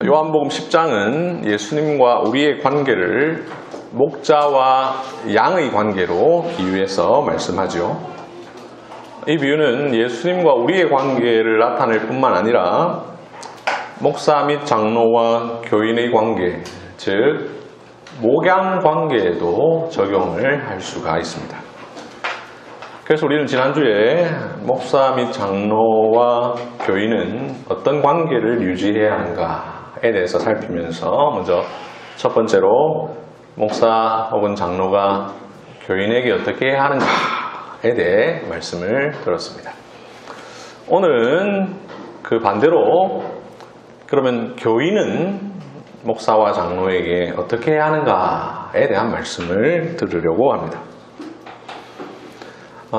요한복음 10장은 예수님과 우리의 관계를 목자와 양의 관계로 비유해서 말씀하죠. 이 비유는 예수님과 우리의 관계를 나타낼 뿐만 아니라 목사 및 장로와 교인의 관계, 즉 목양 관계에도 적용을 할 수가 있습니다. 그래서 우리는 지난주에 목사 및 장로와 교인은 어떤 관계를 유지해야 하는가에 대해서 살피면서 먼저 첫 번째로 목사 혹은 장로가 교인에게 어떻게 해야 하는가에 대해 말씀을 들었습니다. 오늘은 그 반대로 그러면 교인은 목사와 장로에게 어떻게 해야 하는가에 대한 말씀을 들으려고 합니다.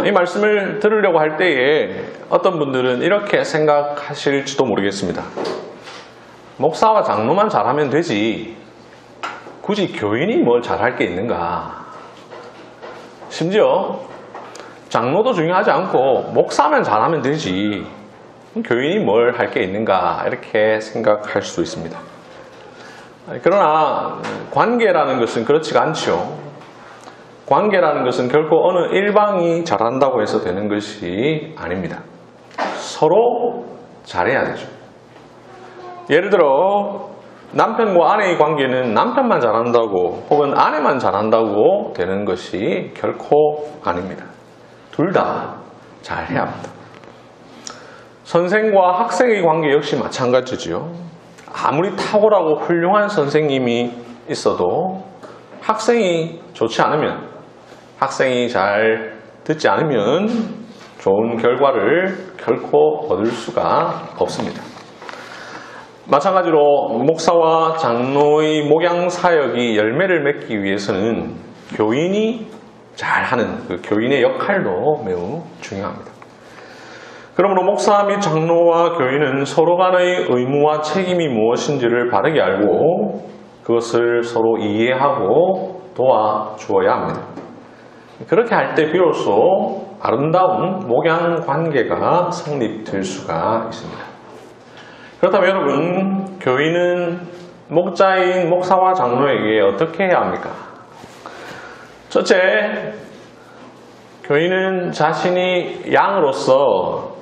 이 말씀을 들으려고 할 때에 어떤 분들은 이렇게 생각하실지도 모르겠습니다. 목사와 장로만 잘하면 되지 굳이 교인이 뭘 잘할 게 있는가. 심지어 장로도 중요하지 않고 목사만 잘하면 되지 교인이 뭘 할 게 있는가 이렇게 생각할 수도 있습니다. 그러나 관계라는 것은 그렇지가 않죠. 관계라는 것은 결코 어느 일방이 잘한다고 해서 되는 것이 아닙니다. 서로 잘해야 되죠. 예를 들어 남편과 아내의 관계는 남편만 잘한다고 혹은 아내만 잘한다고 되는 것이 결코 아닙니다. 둘 다 잘해야 합니다. 선생과 학생의 관계 역시 마찬가지죠. 아무리 탁월하고 훌륭한 선생님이 있어도 학생이 좋지 않으면 학생이 잘 듣지 않으면 좋은 결과를 결코 얻을 수가 없습니다. 마찬가지로 목사와 장로의 목양 사역이 열매를 맺기 위해서는 교인이 잘하는 그 교인의 역할도 매우 중요합니다. 그러므로 목사 및 장로와 교인은 서로 간의 의무와 책임이 무엇인지를 바르게 알고 그것을 서로 이해하고 도와주어야 합니다. 그렇게 할 때 비로소 아름다운 목양 관계가 성립될 수가 있습니다. 그렇다면 여러분, 교인은 목자인 목사와 장로에게 어떻게 해야 합니까? 첫째, 교인은 자신이 양으로서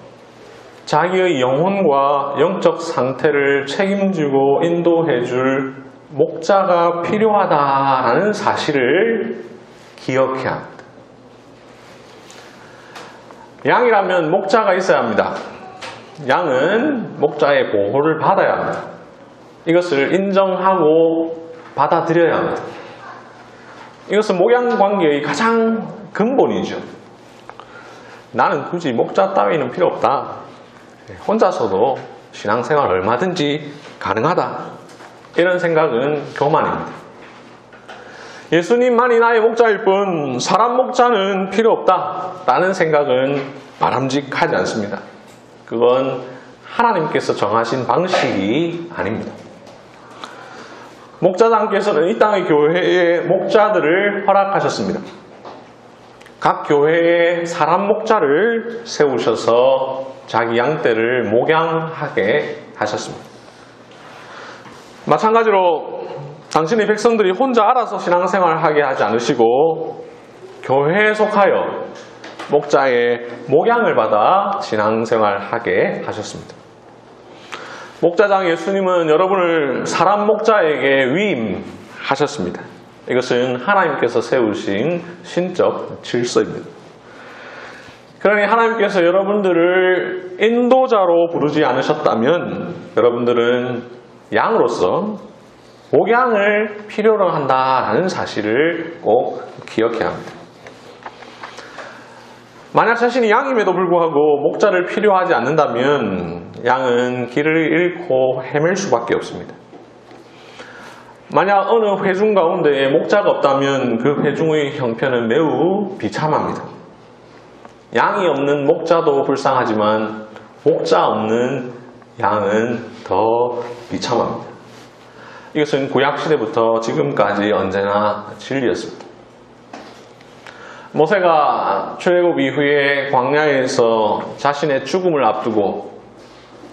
자기의 영혼과 영적 상태를 책임지고 인도해줄 목자가 필요하다라는 사실을 기억해야 합니다. 양이라면 목자가 있어야 합니다. 양은 목자의 보호를 받아야 합니다. 이것을 인정하고 받아들여야 합니다. 이것은 목양 관계의 가장 근본이죠. 나는 굳이 목자 따위는 필요 없다. 혼자서도 신앙생활 얼마든지 가능하다. 이런 생각은 교만입니다. 예수님만이 나의 목자일 뿐 사람 목자는 필요 없다 라는 생각은 바람직하지 않습니다. 그건 하나님께서 정하신 방식이 아닙니다. 목자장께서는 이 땅의 교회의 목자들을 허락하셨습니다. 각 교회에 사람 목자를 세우셔서 자기 양떼를 목양하게 하셨습니다. 마찬가지로 당신의 백성들이 혼자 알아서 신앙생활을 하게 하지 않으시고 교회에 속하여 목자의 목양을 받아 신앙생활을 하게 하셨습니다. 목자장 예수님은 여러분을 사람 목자에게 위임하셨습니다. 이것은 하나님께서 세우신 신적 질서입니다. 그러니 하나님께서 여러분들을 인도자로 부르지 않으셨다면 여러분들은 양으로서 목양을 필요로 한다는 사실을 꼭 기억해야 합니다. 만약 자신이 양임에도 불구하고 목자를 필요하지 않는다면 양은 길을 잃고 헤맬 수밖에 없습니다. 만약 어느 회중 가운데 목자가 없다면 그 회중의 형편은 매우 비참합니다. 양이 없는 목자도 불쌍하지만 목자 없는 양은 더 비참합니다. 이것은 구약시대부터 지금까지 언제나 진리였습니다. 모세가 출애굽 이후에 광야에서 자신의 죽음을 앞두고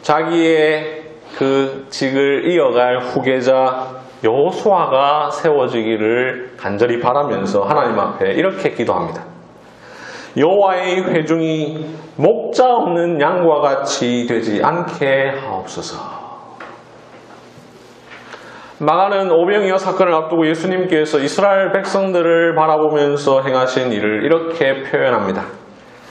자기의 그 직을 이어갈 후계자 여호수아가 세워지기를 간절히 바라면서 하나님 앞에 이렇게 기도합니다. 여호와의 회중이 목자 없는 양과 같이 되지 않게 하옵소서. 마가는 오병이어 사건을 앞두고 예수님께서 이스라엘 백성들을 바라보면서 행하신 일을 이렇게 표현합니다.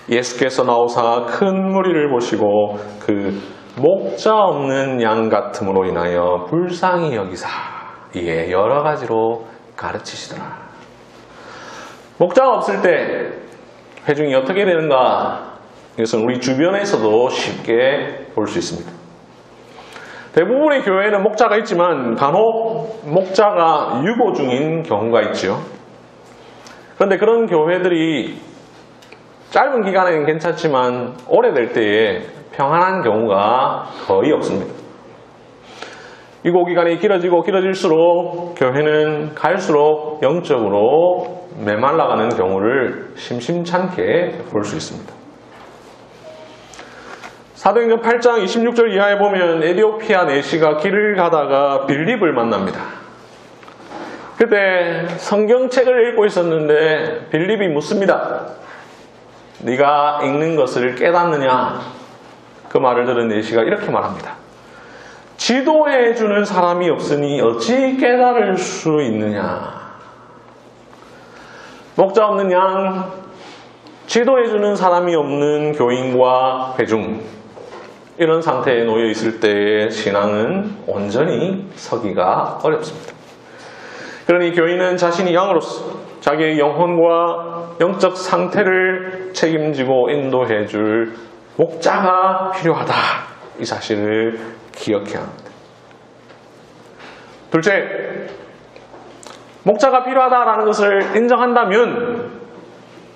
예수께서 나오사 큰 무리를 보시고 그 목자 없는 양 같음으로 인하여 불쌍히 여기사 이에 여러 가지로 가르치시더라. 목자가 없을 때 회중이 어떻게 되는가? 이것은 우리 주변에서도 쉽게 볼 수 있습니다. 대부분의 교회에는 목자가 있지만 간혹 목자가 유고 중인 경우가 있죠. 그런데 그런 교회들이 짧은 기간에는 괜찮지만 오래될 때에 평안한 경우가 거의 없습니다. 유고 기간이 길어질수록 교회는 갈수록 영적으로 메말라가는 경우를 심심찮게 볼 수 있습니다. 사도행전 8장 26절 이하에 보면 에티오피아 내시가 길을 가다가 빌립을 만납니다. 그때 성경책을 읽고 있었는데 빌립이 묻습니다. 네가 읽는 것을 깨닫느냐? 그 말을 들은 내시가 이렇게 말합니다. 지도해 주는 사람이 없으니 어찌 깨달을 수 있느냐? 목자 없는 양, 지도해 주는 사람이 없는 교인과 회중, 이런 상태에 놓여 있을 때의 신앙은 온전히 서기가 어렵습니다. 그러니 교인은 자신이 양으로서 자기의 영혼과 영적 상태를 책임지고 인도해 줄 목자가 필요하다. 이 사실을 기억해야 합니다. 둘째, 목자가 필요하다라는 것을 인정한다면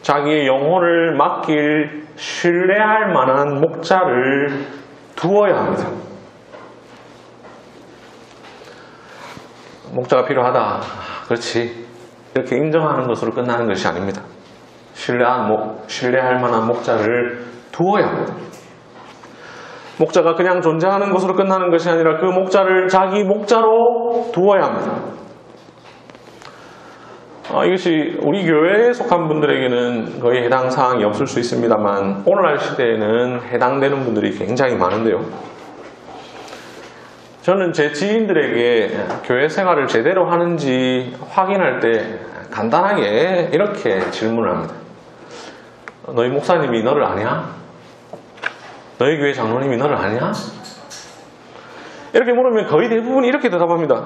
자기의 영혼을 맡길 신뢰할 만한 목자를 두어야 합니다. 목자가 필요하다. 그렇지. 이렇게 인정하는 것으로 끝나는 것이 아닙니다. 신뢰할 만한 목자를 두어야 합니다. 목자가 그냥 존재하는 것으로 끝나는 것이 아니라 그 목자를 자기 목자로 두어야 합니다. 이것이 우리 교회에 속한 분들에게는 거의 해당 사항이 없을 수 있습니다만 오늘날 시대에는 해당되는 분들이 굉장히 많은데요. 저는 제 지인들에게 교회 생활을 제대로 하는지 확인할 때 간단하게 이렇게 질문을 합니다. 너희 목사님이 너를 아냐? 너희 교회 장로님이 너를 아냐? 이렇게 물으면 거의 대부분이 이렇게 대답합니다.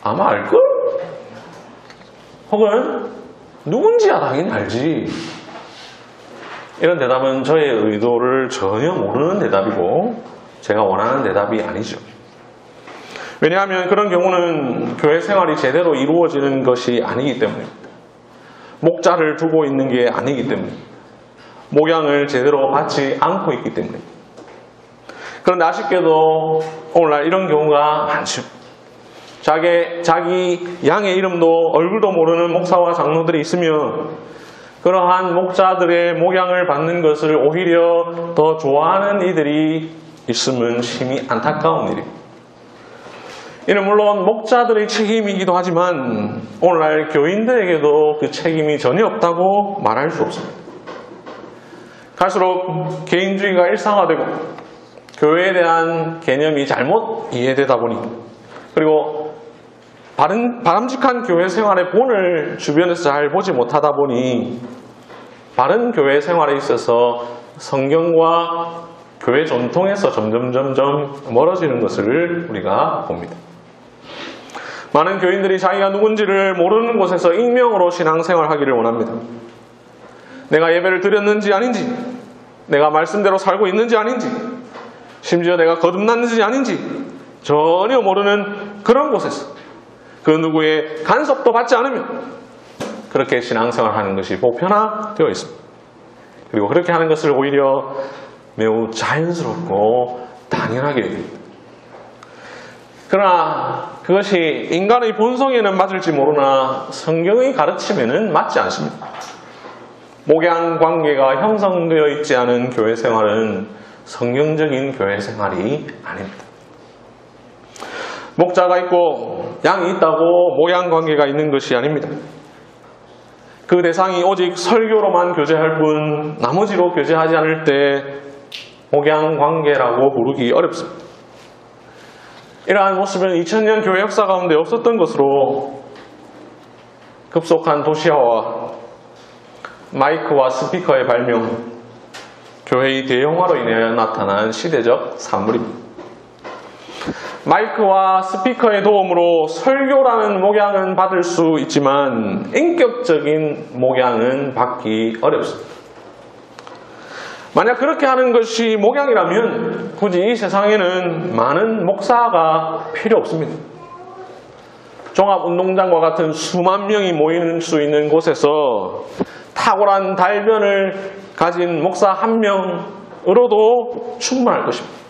아마 알걸? 혹은 누군지야 당연히 알지. 이런 대답은 저의 의도를 전혀 모르는 대답이고 제가 원하는 대답이 아니죠. 왜냐하면 그런 경우는 교회 생활이 제대로 이루어지는 것이 아니기 때문입니다. 목자를 두고 있는 게 아니기 때문입니다. 목양을 제대로 받지 않고 있기 때문입니다. 그런데 아쉽게도 오늘날 이런 경우가 많죠. 자기 양의 이름도 얼굴도 모르는 목사와 장로들이 있으며 그러한 목자들의 목양을 받는 것을 오히려 더 좋아하는 이들이 있으면 심히 안타까운 일입니다. 이는 물론 목자들의 책임이기도 하지만 오늘날 교인들에게도 그 책임이 전혀 없다고 말할 수 없습니다. 갈수록 개인주의가 일상화되고 교회에 대한 개념이 잘못 이해되다 보니 그리고 바람직한 교회 생활의 본을 주변에서 잘 보지 못하다 보니 바른 교회 생활에 있어서 성경과 교회 전통에서 점점 멀어지는 것을 우리가 봅니다. 많은 교인들이 자기가 누군지를 모르는 곳에서 익명으로 신앙생활하기를 원합니다. 내가 예배를 드렸는지 아닌지, 내가 말씀대로 살고 있는지 아닌지, 심지어 내가 거듭났는지 아닌지 전혀 모르는 그런 곳에서 그 누구의 간섭도 받지 않으면 그렇게 신앙생활하는 것이 보편화되어 있습니다. 그리고 그렇게 하는 것을 오히려 매우 자연스럽고 당연하게 여깁니다. 그러나 그것이 인간의 본성에는 맞을지 모르나 성경의 가르침에는 맞지 않습니다. 목양 관계가 형성되어 있지 않은 교회 생활은 성경적인 교회 생활이 아닙니다. 목자가 있고 양이 있다고 목양 관계가 있는 것이 아닙니다. 그 대상이 오직 설교로만 교제할 뿐 나머지로 교제하지 않을 때 목양 관계라고 부르기 어렵습니다. 이러한 모습은 2000년 교회 역사 가운데 없었던 것으로 급속한 도시화와 마이크와 스피커의 발명, 교회의 대형화로 인해 나타난 시대적 산물입니다. 마이크와 스피커의 도움으로 설교라는 목양은 받을 수 있지만 인격적인 목양은 받기 어렵습니다. 만약 그렇게 하는 것이 목양이라면 굳이 이 세상에는 많은 목사가 필요 없습니다. 종합운동장과 같은 수만 명이 모일 수 있는 곳에서 탁월한 달변을 가진 목사 한 명으로도 충분할 것입니다.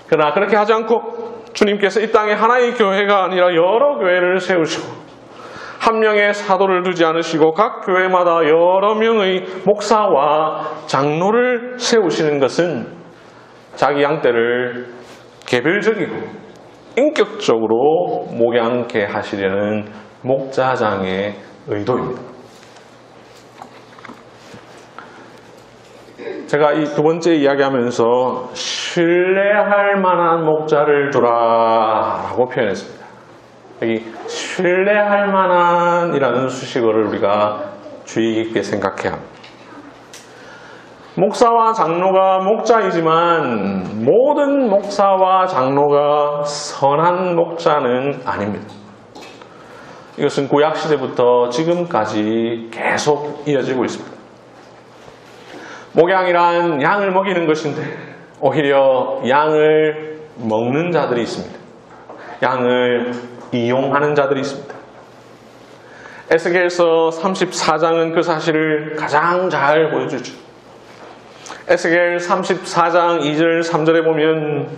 그러나 그렇게 하지 않고 주님께서 이 땅에 하나의 교회가 아니라 여러 교회를 세우시고 한 명의 사도를 두지 않으시고 각 교회마다 여러 명의 목사와 장로를 세우시는 것은 자기 양떼를 개별적이고 인격적으로 목양케 하시려는 목자장의 의도입니다. 제가 이 두 번째 이야기하면서 신뢰할 만한 목자를 두라 라고 표현했습니다. 여기 신뢰할 만한 이라는 수식어를 우리가 주의 깊게 생각해야 합니다. 목사와 장로가 목자이지만 모든 목사와 장로가 선한 목자는 아닙니다. 이것은 구약시대부터 지금까지 계속 이어지고 있습니다. 목양이란 양을 먹이는 것인데 오히려 양을 먹는 자들이 있습니다. 양을 이용하는 자들이 있습니다. 에스겔서 34장은 그 사실을 가장 잘 보여주죠. 에스겔 34장 2절 3절에 보면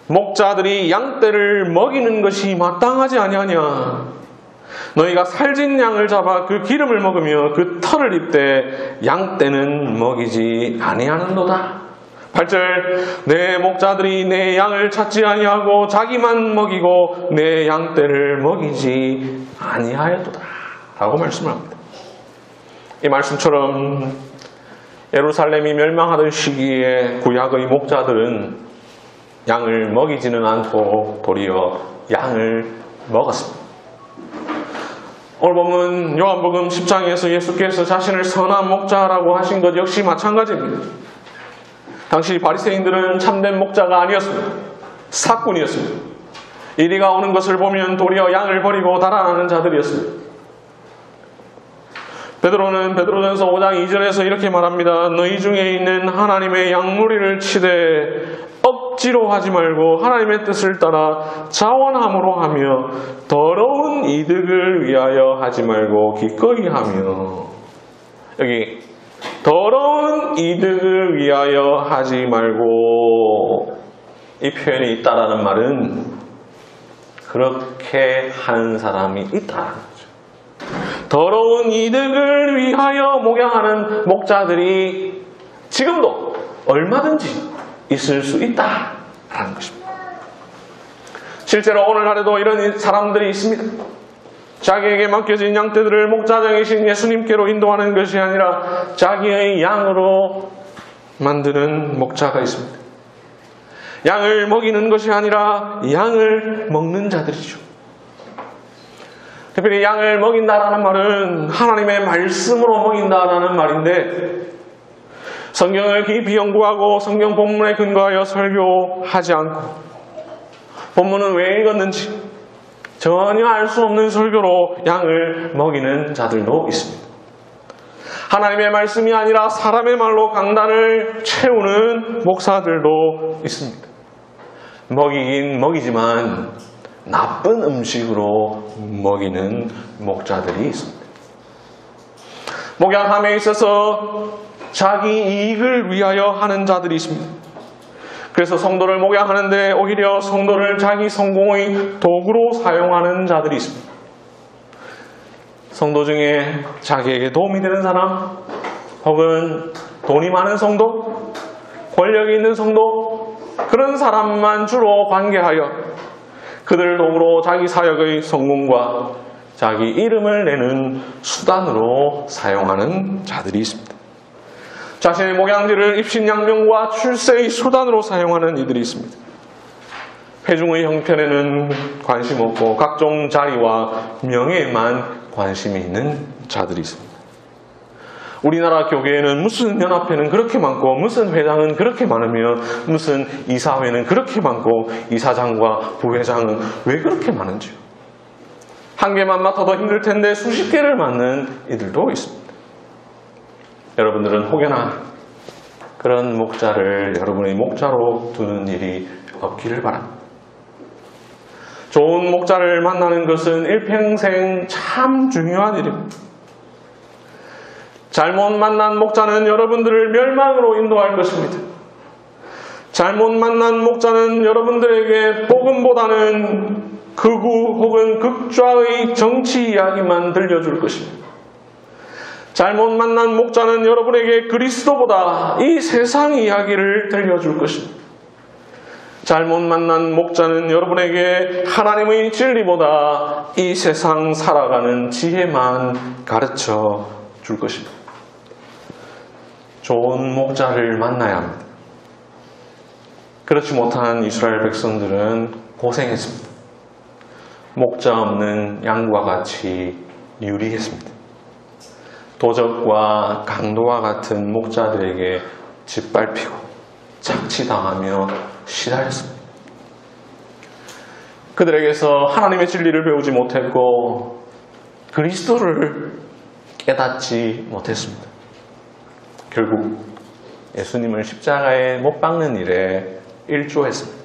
목자들이 양떼를 먹이는 것이 마땅하지 아니하냐. 너희가 살진 양을 잡아 그 기름을 먹으며 그 털을 입되 양떼는 먹이지 아니하는도다. 8절 내 목자들이 내 양을 찾지 아니하고 자기만 먹이고 내 양떼를 먹이지 아니하였도다 라고 말씀을 합니다. 이 말씀처럼 예루살렘이 멸망하던 시기에 구약의 목자들은 양을 먹이지는 않고 도리어 양을 먹었습니다. 오늘 보면 요한복음 10장에서 예수께서 자신을 선한 목자라고 하신 것 역시 마찬가지입니다. 당시 바리새인들은 참된 목자가 아니었습니다. 사꾼이었습니다. 이리가 오는 것을 보면 도리어 양을 버리고 달아나는 자들이었습니다. 베드로는 베드로전서 5장 2절에서 이렇게 말합니다. 너희 중에 있는 하나님의 양무리를 치되 억지로 하지 말고 하나님의 뜻을 따라 자원함으로 하며 더러운 이득을 위하여 하지 말고 기꺼이 하며, 여기 더러운 이득을 위하여 하지 말고 이 표현이 있다라는 말은 그렇게 하는 사람이 있다라는 거죠. 더러운 이득을 위하여 목양하는 목자들이 지금도 얼마든지 있을 수 있다라는 것입니다. 실제로 오늘날에도 이런 사람들이 있습니다. 자기에게 맡겨진 양떼들을 목자장이신 예수님께로 인도하는 것이 아니라 자기의 양으로 만드는 목자가 있습니다. 양을 먹이는 것이 아니라 양을 먹는 자들이죠. 특별히 양을 먹인다라는 말은 하나님의 말씀으로 먹인다라는 말인데, 성경을 깊이 연구하고 성경 본문에 근거하여 설교하지 않고 본문은 왜 읽었는지 전혀 알 수 없는 설교로 양을 먹이는 자들도 있습니다. 하나님의 말씀이 아니라 사람의 말로 강단을 채우는 목사들도 있습니다. 먹이긴 먹이지만 나쁜 음식으로 먹이는 목자들이 있습니다. 목양함에 있어서 자기 이익을 위하여 하는 자들이 있습니다. 그래서 성도를 목양하는데 오히려 성도를 자기 성공의 도구로 사용하는 자들이 있습니다. 성도 중에 자기에게 도움이 되는 사람, 혹은 돈이 많은 성도, 권력이 있는 성도, 그런 사람만 주로 관계하여 그들 도구로 자기 사역의 성공과 자기 이름을 내는 수단으로 사용하는 자들이 있습니다. 자신의 목양지를 입신양명과 출세의 수단으로 사용하는 이들이 있습니다. 회중의 형편에는 관심 없고 각종 자리와 명예에만 관심이 있는 자들이 있습니다. 우리나라 교계에는 무슨 연합회는 그렇게 많고 무슨 회장은 그렇게 많으며 무슨 이사회는 그렇게 많고 이사장과 부회장은 왜 그렇게 많은지요? 한 개만 맡아도 힘들 텐데 수십 개를 맡는 이들도 있습니다. 여러분들은 혹여나 그런 목자를 여러분의 목자로 두는 일이 없기를 바랍니다. 좋은 목자를 만나는 것은 일평생 참 중요한 일입니다. 잘못 만난 목자는 여러분들을 멸망으로 인도할 것입니다. 잘못 만난 목자는 여러분들에게 복음보다는 극우 혹은 극좌의 정치 이야기만 들려줄 것입니다. 잘못 만난 목자는 여러분에게 그리스도보다 이 세상 이야기를 들려줄 것입니다. 잘못 만난 목자는 여러분에게 하나님의 진리보다 이 세상 살아가는 지혜만 가르쳐 줄 것입니다. 좋은 목자를 만나야 합니다. 그렇지 못한 이스라엘 백성들은 고생했습니다. 목자 없는 양과 같이 유리했습니다. 도적과 강도와 같은 목자들에게 짓밟히고 착취당하며 시달렸습니다. 그들에게서 하나님의 진리를 배우지 못했고 그리스도를 깨닫지 못했습니다. 결국 예수님을 십자가에 못 박는 일에 일조했습니다.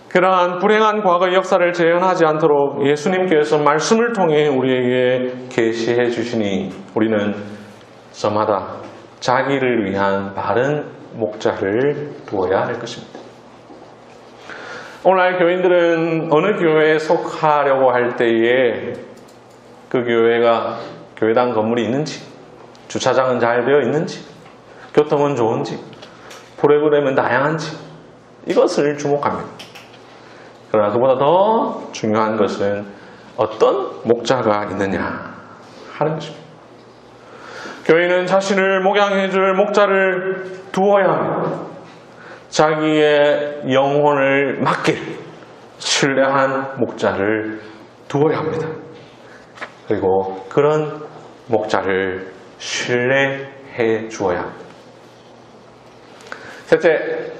그러한 불행한 과거의 역사를 재현하지 않도록 예수님께서 말씀을 통해 우리에게 계시해 주시니 우리는 저마다 자기를 위한 바른 목자를 두어야 할 것입니다. 오늘날 교인들은 어느 교회에 속하려고 할 때에 그 교회가 교회당 건물이 있는지, 주차장은 잘 되어 있는지, 교통은 좋은지, 프로그램은 다양한지 이것을 주목합니다. 그러나 그보다 더 중요한 것은 어떤 목자가 있느냐 하는 것입니다. 교인은 자신을 목양해 줄 목자를 두어야 합니다. 자기의 영혼을 맡길 신뢰한 목자를 두어야 합니다. 그리고 그런 목자를 신뢰해 주어야 합니다. 셋째,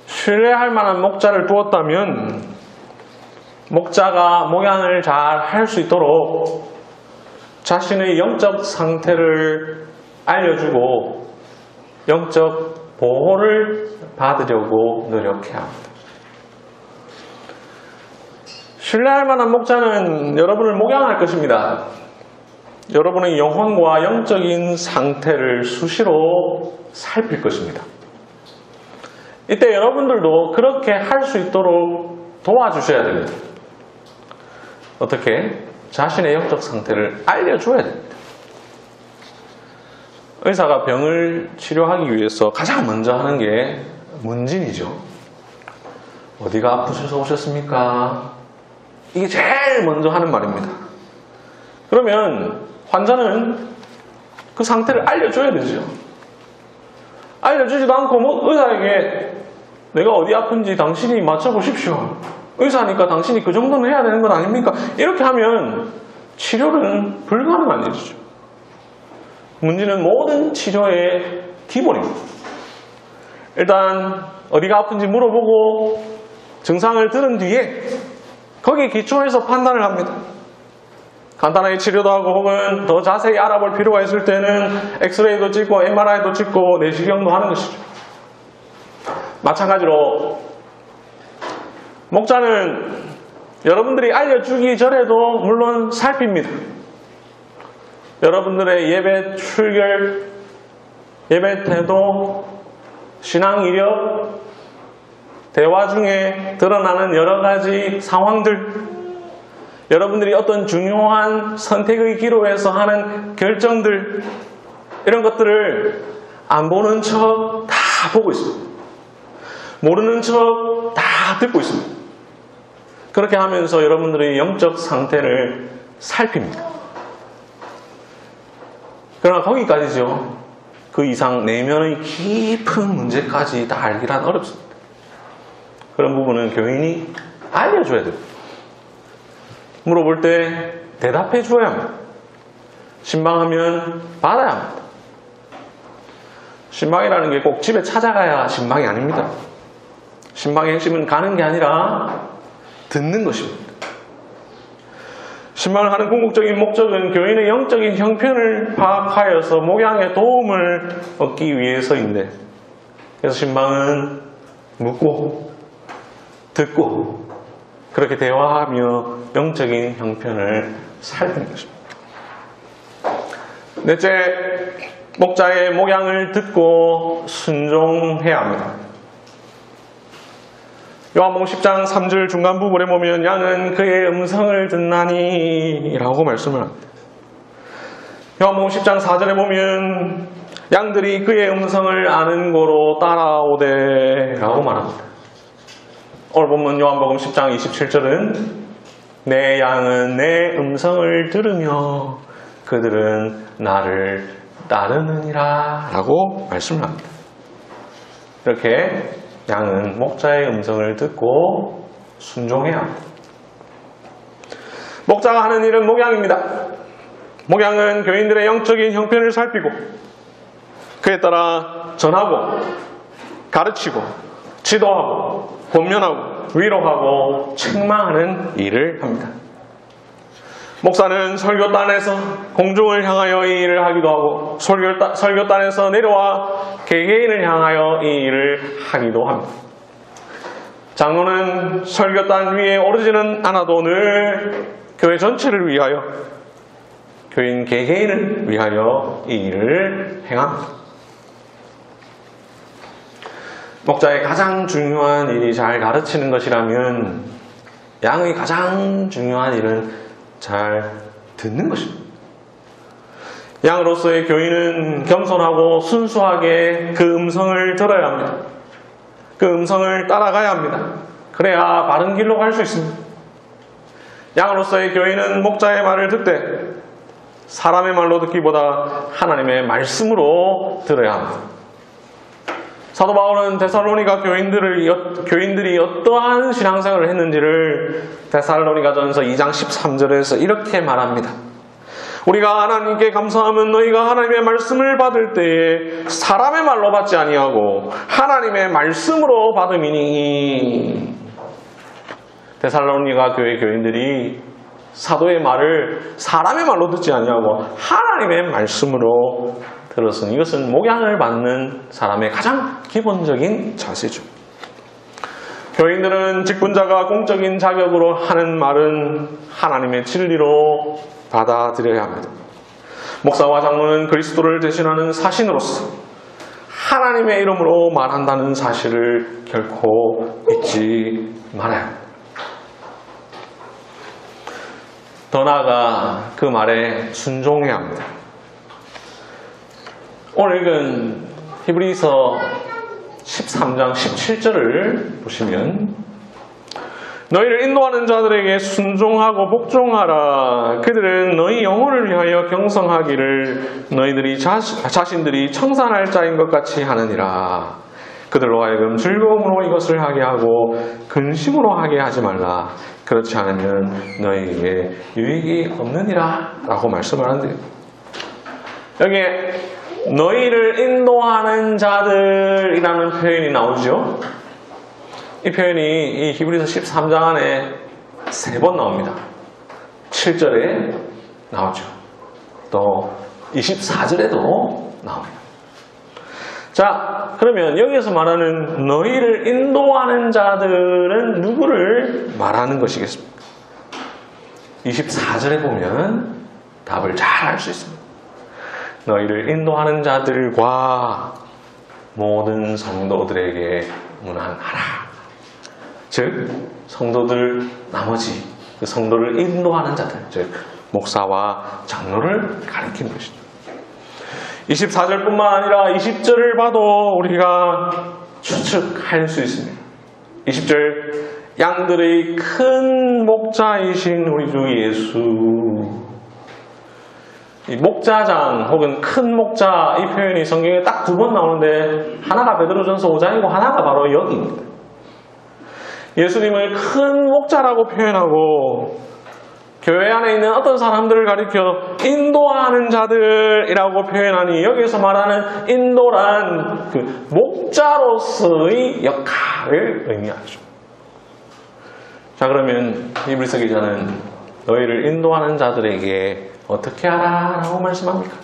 신뢰할 만한 목자를 두었다면 목자가 목양을 잘 할 수 있도록 자신의 영적 상태를 알려주고 영적 보호를 받으려고 노력해야 합니다. 신뢰할 만한 목자는 여러분을 목양할 것입니다. 여러분의 영혼과 영적인 상태를 수시로 살필 것입니다. 이때 여러분들도 그렇게 할 수 있도록 도와주셔야 됩니다. 어떻게? 자신의 영적 상태를 알려줘야 됩니다. 의사가 병을 치료하기 위해서 가장 먼저 하는 게 문진이죠. 어디가 아프셔서 오셨습니까? 이게 제일 먼저 하는 말입니다. 그러면 환자는 그 상태를 알려줘야 되죠. 알려주지도 않고 의사에게 내가 어디 아픈지 당신이 맞춰보십시오. 의사니까 당신이 그 정도는 해야 되는 건 아닙니까? 이렇게 하면 치료는 불가능한 일이죠. 문제는 모든 치료의 기본입니다. 일단 어디가 아픈지 물어보고 증상을 들은 뒤에 거기에 기초해서 판단을 합니다. 간단하게 치료도 하고 혹은 더 자세히 알아볼 필요가 있을 때는 엑스레이도 찍고 MRI도 찍고 내시경도 하는 것이죠. 마찬가지로 목자는 여러분들이 알려주기 전에도 물론 살핍니다. 여러분들의 예배 출결, 예배 태도, 신앙 이력, 대화 중에 드러나는 여러 가지 상황들, 여러분들이 어떤 중요한 선택의 기로에서 하는 결정들, 이런 것들을 안 보는 척 다 보고 있습니다. 모르는 척 다 듣고 있습니다. 그렇게 하면서 여러분들의 영적 상태를 살핍니다. 그러나 거기까지죠. 그 이상 내면의 깊은 문제까지 다 알기란 어렵습니다. 그런 부분은 교인이 알려줘야 됩니다. 물어볼 때 대답해 줘야 합니다. 신방하면 받아야 합니다. 신방이라는 게 꼭 집에 찾아가야 신방이 아닙니다. 신방의 핵심은 가는 게 아니라 듣는 것입니다. 신방을 하는 궁극적인 목적은 교인의 영적인 형편을 파악하여서 목양의 도움을 얻기 위해서인데, 그래서 신방은 묻고 듣고 그렇게 대화하며 영적인 형편을 살피는 것입니다. 넷째, 목자의 목양을 듣고 순종해야 합니다. 요한복음 10장 3절 중간 부분에 보면 양은 그의 음성을 듣나니 라고 말씀을 합니다. 요한복음 10장 4절에 보면 양들이 그의 음성을 아는 고로 따라오되 라고 말합니다. 오늘 본문 요한복음 10장 27절은 내 양은 내 음성을 들으며 그들은 나를 따르느니라 라고 말씀을 합니다. 이렇게 양은 목자의 음성을 듣고 순종해야 합니다. 목자가 하는 일은 목양입니다. 목양은 교인들의 영적인 형편을 살피고 그에 따라 전하고 가르치고 지도하고 권면하고 위로하고 책망하는 일을 합니다. 목사는 설교단에서 공중을 향하여 이 일을 하기도 하고 설교단에서 내려와 개개인을 향하여 이 일을 하기도 합니다. 장로는 설교단 위에 오르지는 않아도 늘 교회 전체를 위하여 교인 개개인을 위하여 이 일을 행합니다. 목자의 가장 중요한 일이 잘 가르치는 것이라면 양의 가장 중요한 일은 잘 듣는 것입니다. 양으로서의 교인은 겸손하고 순수하게 그 음성을 들어야 합니다. 그 음성을 따라가야 합니다. 그래야 바른 길로 갈 수 있습니다. 양으로서의 교인은 목자의 말을 듣되 사람의 말로 듣기보다 하나님의 말씀으로 들어야 합니다. 사도 바울은 데살로니가 교인들이 어떠한 신앙생활을 했는지를 데살로니가전서 2장 13절에서 이렇게 말합니다. 우리가 하나님께 감사하면 너희가 하나님의 말씀을 받을 때에 사람의 말로 받지 아니하고 하나님의 말씀으로 받음이니. 데살로니가 교회 교인들이 사도의 말을 사람의 말로 듣지 아니하고 하나님의 말씀으로 들었으니 이것은 목양을 받는 사람의 가장 기본적인 자세죠. 교인들은 직분자가 공적인 자격으로 하는 말은 하나님의 진리로 받아들여야 합니다. 목사와 장로는 그리스도를 대신하는 사신으로서 하나님의 이름으로 말한다는 사실을 결코 잊지 말아야 합니다. 더 나아가 그 말에 순종해야 합니다. 오늘 읽은 히브리서 13장 17절을 보시면 너희를 인도하는 자들에게 순종하고 복종하라. 그들은 너희 영혼을 위하여 경성하기를 너희들이 자신들이 청산할 자인 것 같이 하느니라. 그들로 하여금 즐거움으로 이것을 하게 하고 근심으로 하게 하지 말라. 그렇지 않으면 너희에게 유익이 없느니라 라고 말씀을 하는데, 여기에 너희를 인도하는 자들이라는 표현이 나오죠. 이 표현이 이 히브리서 13장 안에 3번 나옵니다. 7절에 나오죠. 또 24절에도 나옵니다. 자, 그러면 여기에서 말하는 너희를 인도하는 자들은 누구를 말하는 것이겠습니까? 24절에 보면 답을 잘 알 수 있습니다. 너희를 인도하는 자들과 모든 성도들에게 문안하라. 즉 성도들 나머지 그 성도를 인도하는 자들, 즉 목사와 장로를 가리키는 것이죠. 24절뿐만 아니라 20절을 봐도 우리가 추측할 수 있습니다. 20절 양들의 큰 목자이신 우리 주 예수. 이 목자장 혹은 큰 목자 이 표현이 성경에 딱 2번 나오는데 하나가 베드로전서 5장이고 하나가 바로 여기입니다. 예수님을 큰 목자라고 표현하고 교회 안에 있는 어떤 사람들을 가리켜 인도하는 자들이라고 표현하니 여기서 말하는 인도란 그 목자로서의 역할을 의미하죠. 자, 그러면 히브리서 기자는 너희를 인도하는 자들에게 어떻게 하라 라고 말씀합니까?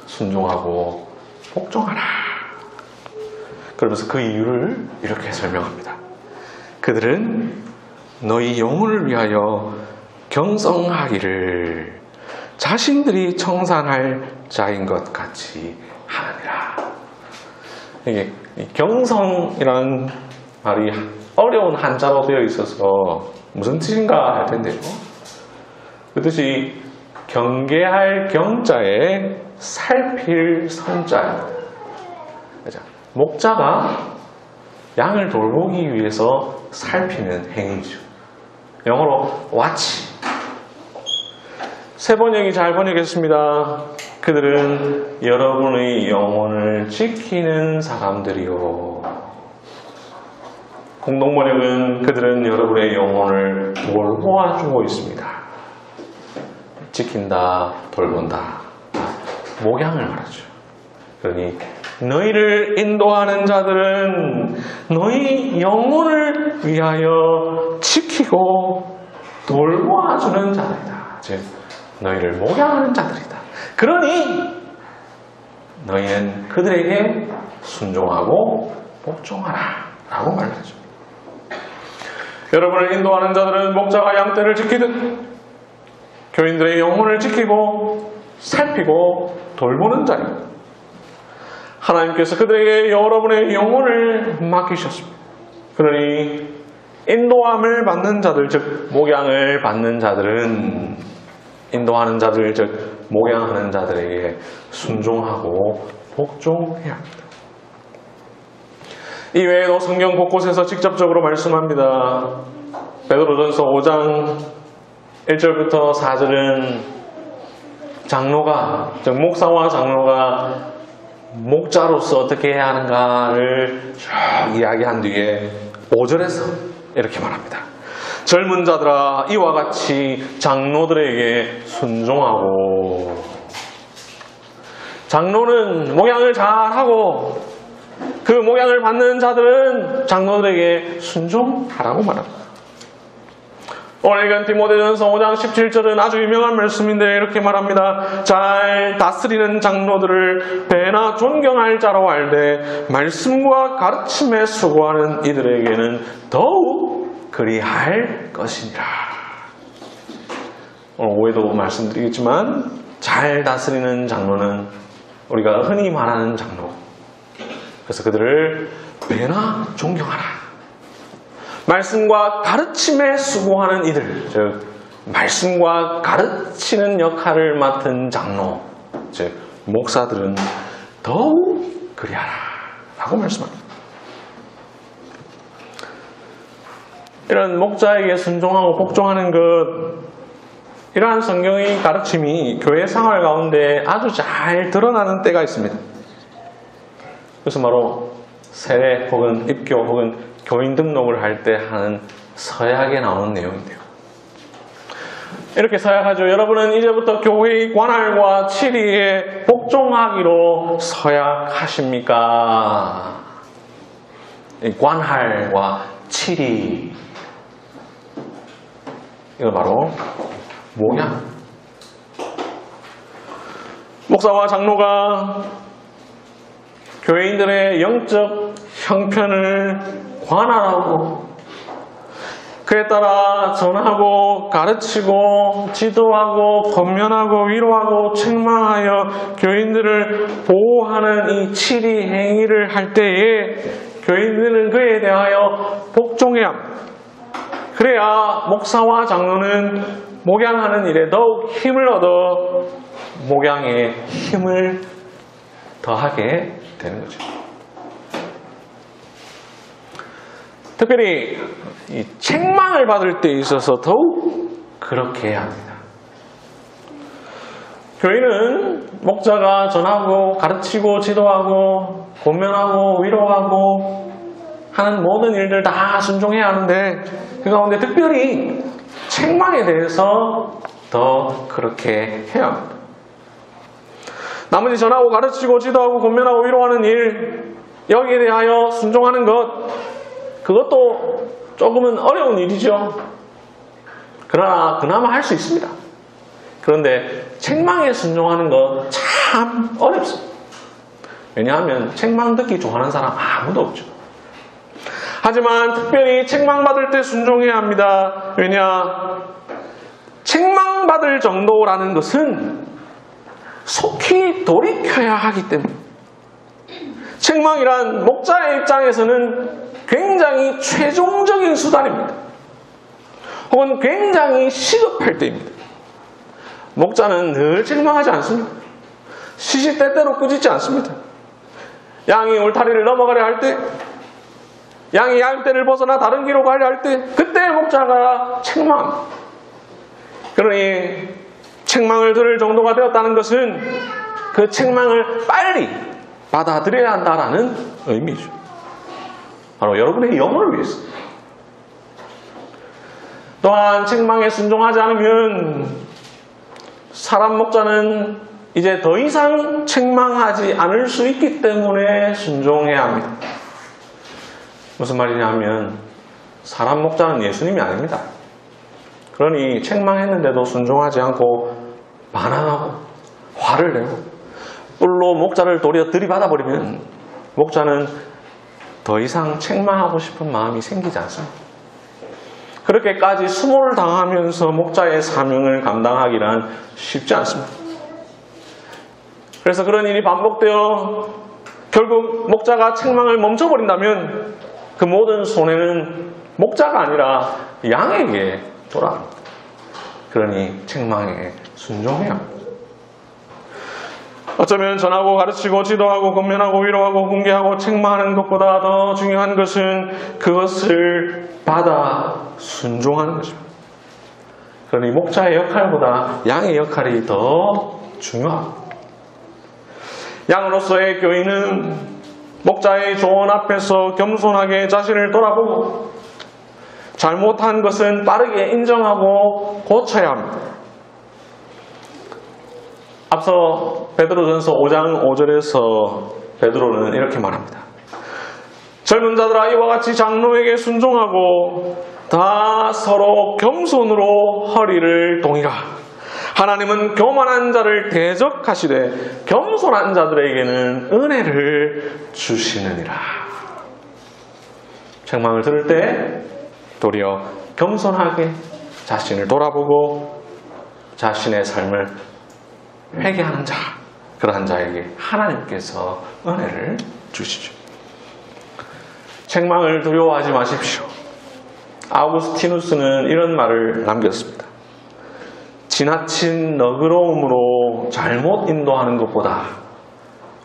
순종하고 복종하라. 그러면서 그 이유를 이렇게 설명합니다. 그들은 너희 영혼을 위하여 경성하기를 자신들이 청산할 자인 것 같이 하느니라. 이게 경성이라는 말이 어려운 한자로 되어 있어서 무슨 뜻인가 할 텐데요. 그 뜻이 경계할 경자에 살필 선자입니다. 목자가 양을 돌보기 위해서 살피는 행위죠. 영어로 watch. 세 번역이 잘 번역했습니다. 그들은 여러분의 영혼을 지키는 사람들이요. 공동번역은 그들은 여러분의 영혼을 돌보아주고 있습니다. 지킨다, 돌본다, 목양을 말하죠. 그러니 너희를 인도하는 자들은 너희 영혼을 위하여 지키고 돌보아주는 자들이다. 즉 너희를 목양하는 자들이다. 그러니 너희는 그들에게 순종하고 복종하라 라고 말하죠. 여러분을 인도하는 자들은 목자가 양떼를 지키듯 교인들의 영혼을 지키고 살피고 돌보는 자입니다. 하나님께서 그들에게 여러분의 영혼을 맡기셨습니다. 그러니 인도함을 받는 자들, 즉 목양을 받는 자들은 인도하는 자들, 즉 목양하는 자들에게 순종하고 복종해야 합니다. 이외에도 성경 곳곳에서 직접적으로 말씀합니다. 베드로전서 5장 1절부터 4절은 장로가, 즉 목사와 장로가 목자로서 어떻게 해야 하는가를 쭉 이야기한 뒤에 5절에서 이렇게 말합니다. 젊은 자들아 이와 같이 장로들에게 순종하고. 장로는 목양을 잘하고 그 목양을 받는 자들은 장로들에게 순종하라고 말합니다. 오늘 읽은 디모데전서 5장 17절은 아주 유명한 말씀인데 이렇게 말합니다. 잘 다스리는 장로들을 배나 존경할 자로 알되 말씀과 가르침에 수고하는 이들에게는 더욱 그리할 것이니라. 오늘 오후에도 말씀드리겠지만 잘 다스리는 장로는 우리가 흔히 말하는 장로. 그래서 그들을 배나 존경하라. 말씀과 가르침에 수고하는 이들, 즉 말씀과 가르치는 역할을 맡은 장로, 즉 목사들은 더욱 그리하라 라고 말씀합니다. 이런 목자에게 순종하고 복종하는 것, 이러한 성경의 가르침이 교회 생활 가운데 아주 잘 드러나는 때가 있습니다. 그래서 바로 세례 혹은 입교 혹은 교인 등록을 할 때 하는 서약에 나오는 내용인데요. 이렇게 서약하죠. 여러분은 이제부터 교회의 관할과 치리에 복종하기로 서약하십니까? 이 관할과 치리, 이거 바로 목양. 목사와 장로가 교회인들의 영적 형편을 관할하고 그에 따라 전하고 가르치고 지도하고 권면하고 위로하고 책망하여 교인들을 보호하는 이 치리 행위를 할 때에 교인들은 그에 대하여 복종해야 합니다. 그래야 목사와 장로는 목양하는 일에 더욱 힘을 얻어 목양에 힘을 더하게 되는 거죠. 특별히 이 책망을 받을 때 있어서 더욱 그렇게 해야 합니다. 교인은 목자가 전하고 가르치고 지도하고 권면하고 위로하고 하는 모든 일들 다 순종해야 하는데 그 가운데 특별히 책망에 대해서 더 그렇게 해야 합니다. 나머지 전하고 가르치고 지도하고 권면하고 위로하는 일, 여기에 대하여 순종하는 것, 그것도 조금은 어려운 일이죠. 그러나 그나마 할 수 있습니다. 그런데 책망에 순종하는 것 참 어렵습니다. 왜냐하면 책망 듣기 좋아하는 사람 아무도 없죠. 하지만 특별히 책망받을 때 순종해야 합니다. 왜냐? 책망받을 정도라는 것은 속히 돌이켜야 하기 때문에. 책망이란 목자의 입장에서는 굉장히 최종적인 수단입니다. 혹은 굉장히 시급할 때입니다. 목자는 늘 책망하지 않습니다. 시시때때로 꾸짖지 않습니다. 양이 울타리를 넘어가려 할 때, 양이 양떼를 벗어나 다른 길로 가려 할 때, 그때 목자가 책망합니다. 그러니 책망을 들을 정도가 되었다는 것은 그 책망을 빨리 받아들여야 한다라는 의미죠. 바로 여러분의 영혼을 위해서. 또한 책망에 순종하지 않으면 사람 목자는 이제 더 이상 책망하지 않을 수 있기 때문에 순종해야 합니다. 무슨 말이냐 하면 사람 목자는 예수님이 아닙니다. 그러니 책망했는데도 순종하지 않고 반항하고 화를 내고 뿔로 목자를 도리어 들이받아버리면 목자는 더 이상 책망하고 싶은 마음이 생기지 않습니다. 그렇게까지 수모를 당하면서 목자의 사명을 감당하기란 쉽지 않습니다. 그래서 그런 일이 반복되어 결국 목자가 책망을 멈춰버린다면 그 모든 손해는 목자가 아니라 양에게 돌아갑니다. 그러니 책망에 순종해야 합니다. 어쩌면 전하고 가르치고 지도하고 권면하고 위로하고 훈계하고 책망하는 것보다 더 중요한 것은 그것을 받아 순종하는 것입니다. 그러니 목자의 역할보다 양의 역할이 더 중요합니다. 양으로서의 교인은 목자의 조언 앞에서 겸손하게 자신을 돌아보고 잘못한 것은 빠르게 인정하고 고쳐야 합니다. 앞서 베드로전서 5장 5절에서 베드로는 이렇게 말합니다. 젊은 자들아 이와 같이 장로에게 순종하고 다 서로 겸손으로 허리를 동이라. 하나님은 교만한 자를 대적하시되 겸손한 자들에게는 은혜를 주시느니라. 책망을 들을 때 도리어 겸손하게 자신을 돌아보고 자신의 삶을 회개하는 자, 그러한 자에게 하나님께서 은혜를 주시죠. 책망을 두려워하지 마십시오. 아우구스티누스는 이런 말을 남겼습니다. 지나친 너그러움으로 잘못 인도하는 것보다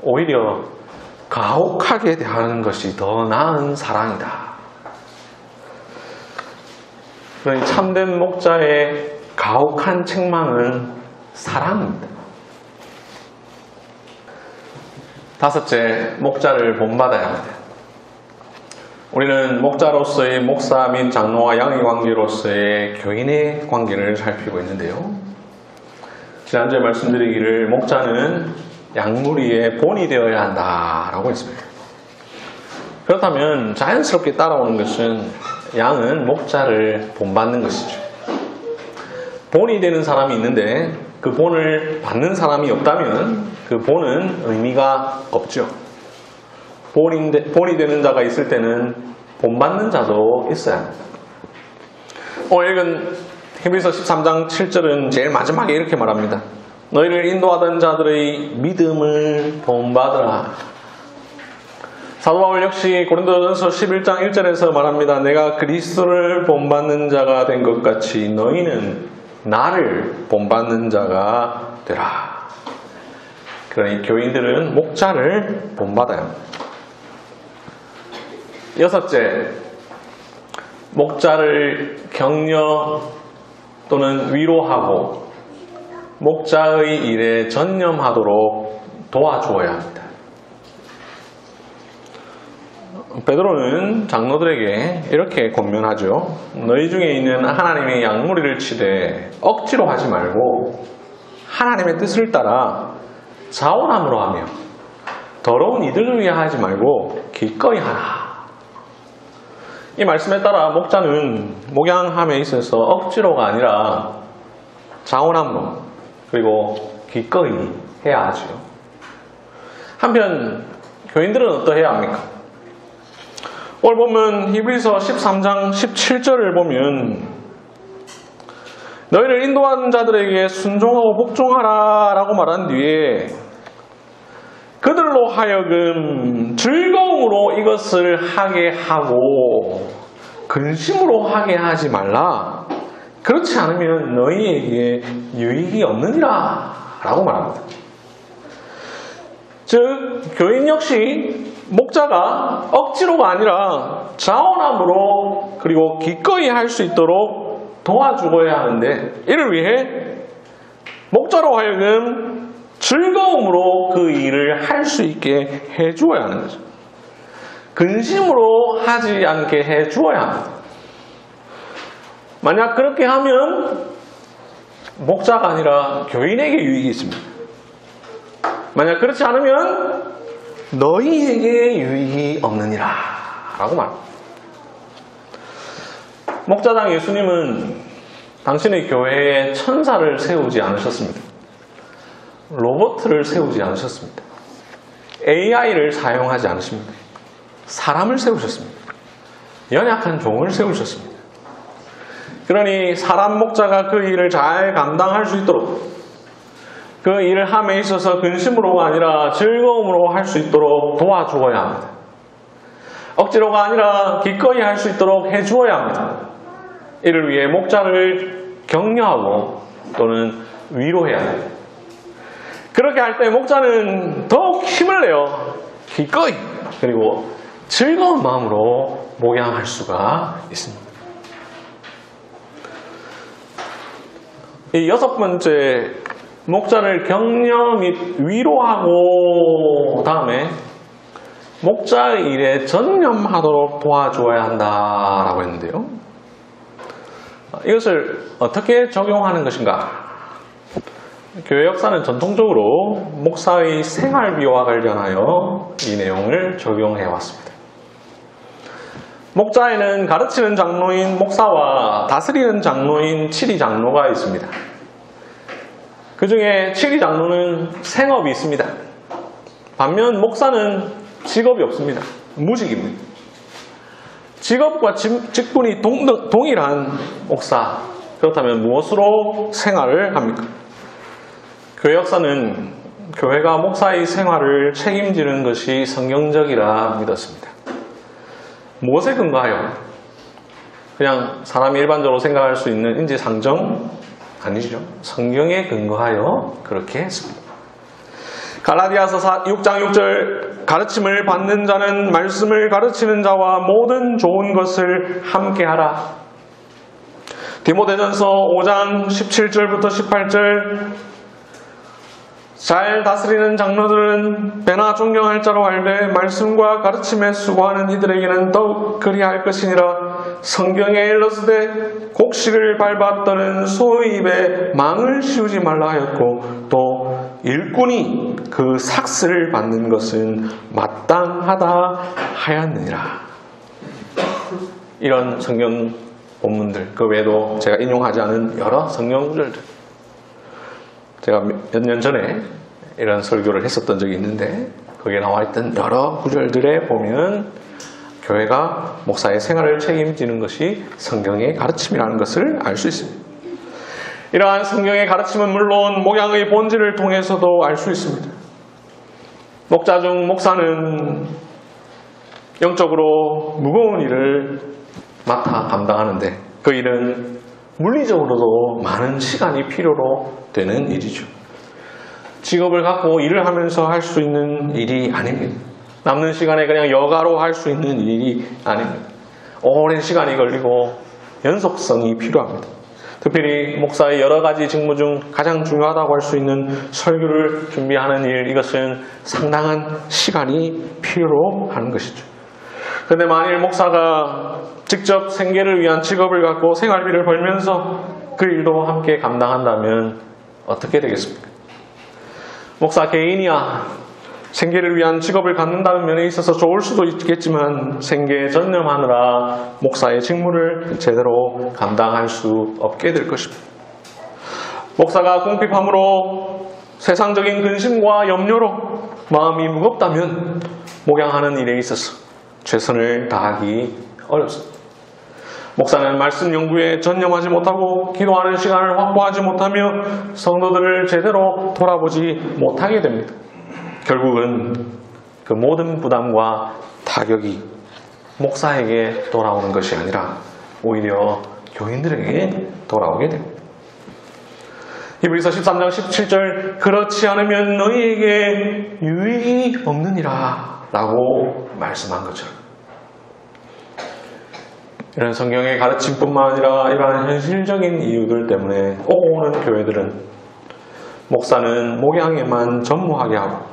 오히려 가혹하게 대하는 것이 더 나은 사랑이다. 그러니 참된 목자의 가혹한 책망은 사랑입니다. 다섯째, 목자를 본받아야 합니다. 우리는 목자로서의 목사 및 장로와 양의 관계로서의 교인의 관계를 살피고 있는데요. 지난주에 말씀드리기를 목자는 양무리의 본이 되어야 한다라고 했습니다. 그렇다면 자연스럽게 따라오는 것은 양은 목자를 본받는 것이죠. 본이 되는 사람이 있는데 그 본을 받는 사람이 없다면 그 본은 의미가 없죠. 본이 되는 자가 있을 때는 본받는 자도 있어야 합니다. 오늘 읽은 히브리서 13장 7절은 제일 마지막에 이렇게 말합니다. 너희를 인도하던 자들의 믿음을 본받으라. 사도 바울 역시 고린도전서 11장 1절에서 말합니다. 내가 그리스도를 본받는 자가 된 것 같이 너희는 나를 본받는 자가 되라. 그러니 교인들은 목자를 본받아야 합니다. 여섯째, 목자를 격려 또는 위로하고 목자의 일에 전념하도록 도와주어야 합니다. 베드로는 장로들에게 이렇게 권면하죠. 너희 중에 있는 하나님의 양무리를 치되 억지로 하지 말고 하나님의 뜻을 따라 자원함으로 하며 더러운 이들을 위해 하지 말고 기꺼이 하라. 이 말씀에 따라 목자는 목양함에 있어서 억지로가 아니라 자원함으로 그리고 기꺼이 해야 하죠. 한편 교인들은 어떠해야 합니까? 오늘 보면 히브리서 13장 17절을 보면 너희를 인도한 자들에게 순종하고 복종하라 라고 말한 뒤에 그들로 하여금 즐거움으로 이것을 하게 하고 근심으로 하게 하지 말라. 그렇지 않으면 너희에게 유익이 없느니라 라고 말합니다. 즉 교인 역시 목자가 억지로가 아니라 자원함으로 그리고 기꺼이 할 수 있도록 도와주어야 하는데 이를 위해 목자로 하여금 즐거움으로 그 일을 할 수 있게 해주어야 하는 거죠. 근심으로 하지 않게 해주어야 합니다. 만약 그렇게 하면 목자가 아니라 교인에게 유익이 있습니다. 만약 그렇지 않으면 너희에게 유익이 없느니라 라고 말합니다. 목자당 예수님은 당신의 교회에 천사를 세우지 않으셨습니다. 로봇을 세우지 않으셨습니다. AI를 사용하지 않으십니다. 사람을 세우셨습니다. 연약한 종을 세우셨습니다. 그러니 사람 목자가 그 일을 잘 감당할 수 있도록 그 일을 함에 있어서 근심으로가 아니라 즐거움으로 할 수 있도록 도와주어야 합니다. 억지로가 아니라 기꺼이 할 수 있도록 해주어야 합니다. 이를 위해 목자를 격려하고 또는 위로해야 합니다. 그렇게 할 때 목자는 더욱 힘을 내어 기꺼이 그리고 즐거운 마음으로 목양할 수가 있습니다. 이 여섯 번째 목자를 격려 및 위로하고 다음에 목자의 일에 전념하도록 도와주어야 한다라고 했는데요. 이것을 어떻게 적용하는 것인가? 교회 역사는 전통적으로 목사의 생활비와 관련하여 이 내용을 적용해 왔습니다. 목자에는 가르치는 장로인 목사와 다스리는 장로인 칠위 장로가 있습니다. 그 중에 칠위 장로는 생업이 있습니다. 반면 목사는 직업이 없습니다. 무직입니다. 직업과 직분이 동일한 목사. 그렇다면 무엇으로 생활을 합니까? 교회 역사는 교회가 목사의 생활을 책임지는 것이 성경적이라 믿었습니다. 무엇에 근거하여? 그냥 사람이 일반적으로 생각할 수 있는 인지상정? 아니죠. 성경에 근거하여 그렇게 했습니다. 갈라디아서 6장 6절 가르침을 받는 자는 말씀을 가르치는 자와 모든 좋은 것을 함께하라. 디모데전서 5장 17절부터 18절 잘 다스리는 장로들은 배나 존경할 자로 알되 말씀과 가르침에 수고하는 이들에게는 더욱 그리할 것이니라. 성경에 일렀으되 곡식을 밟았더는 소의 입에 망을 씌우지 말라 하였고 또 일꾼이 그 삭스를 받는 것은 마땅하다 하였느니라. 이런 성경 본문들 그 외에도 제가 인용하지 않은 여러 성경 구절들 제가 몇 년 전에 이런 설교를 했었던 적이 있는데 거기에 나와 있던 여러 구절들에 보면 교회가 목사의 생활을 책임지는 것이 성경의 가르침이라는 것을 알 수 있습니다. 이러한 성경의 가르침은 물론 목양의 본질을 통해서도 알 수 있습니다. 목자 중 목사는 영적으로 무거운 일을 맡아 감당하는데 그 일은 물리적으로도 많은 시간이 필요로 되는 일이죠. 직업을 갖고 일을 하면서 할 수 있는 일이 아닙니다. 남는 시간에 그냥 여가로 할 수 있는 일이 아닙니다. 오랜 시간이 걸리고 연속성이 필요합니다. 특별히 목사의 여러 가지 직무 중 가장 중요하다고 할 수 있는 설교를 준비하는 일, 이것은 상당한 시간이 필요로 하는 것이죠. 그런데 만일 목사가 직접 생계를 위한 직업을 갖고 생활비를 벌면서 그 일도 함께 감당한다면 어떻게 되겠습니까? 목사 개인이야 생계를 위한 직업을 갖는다는 면에 있어서 좋을 수도 있겠지만 생계에 전념하느라 목사의 직무를 제대로 감당할 수 없게 될 것입니다. 목사가 궁핍함으로 세상적인 근심과 염려로 마음이 무겁다면 목양하는 일에 있어서 최선을 다하기 어렵습니다. 목사는 말씀 연구에 전념하지 못하고 기도하는 시간을 확보하지 못하며 성도들을 제대로 돌아보지 못하게 됩니다. 결국은 그 모든 부담과 타격이 목사에게 돌아오는 것이 아니라 오히려 교인들에게 돌아오게 됩니다. 히브리서 13장 17절 그렇지 않으면 너희에게 유익이 없느니라 라고 말씀한 것처럼 이런 성경의 가르침뿐만 아니라 이러한 현실적인 이유들 때문에 오고 오는 교회들은 목사는 목양에만 전무하게 하고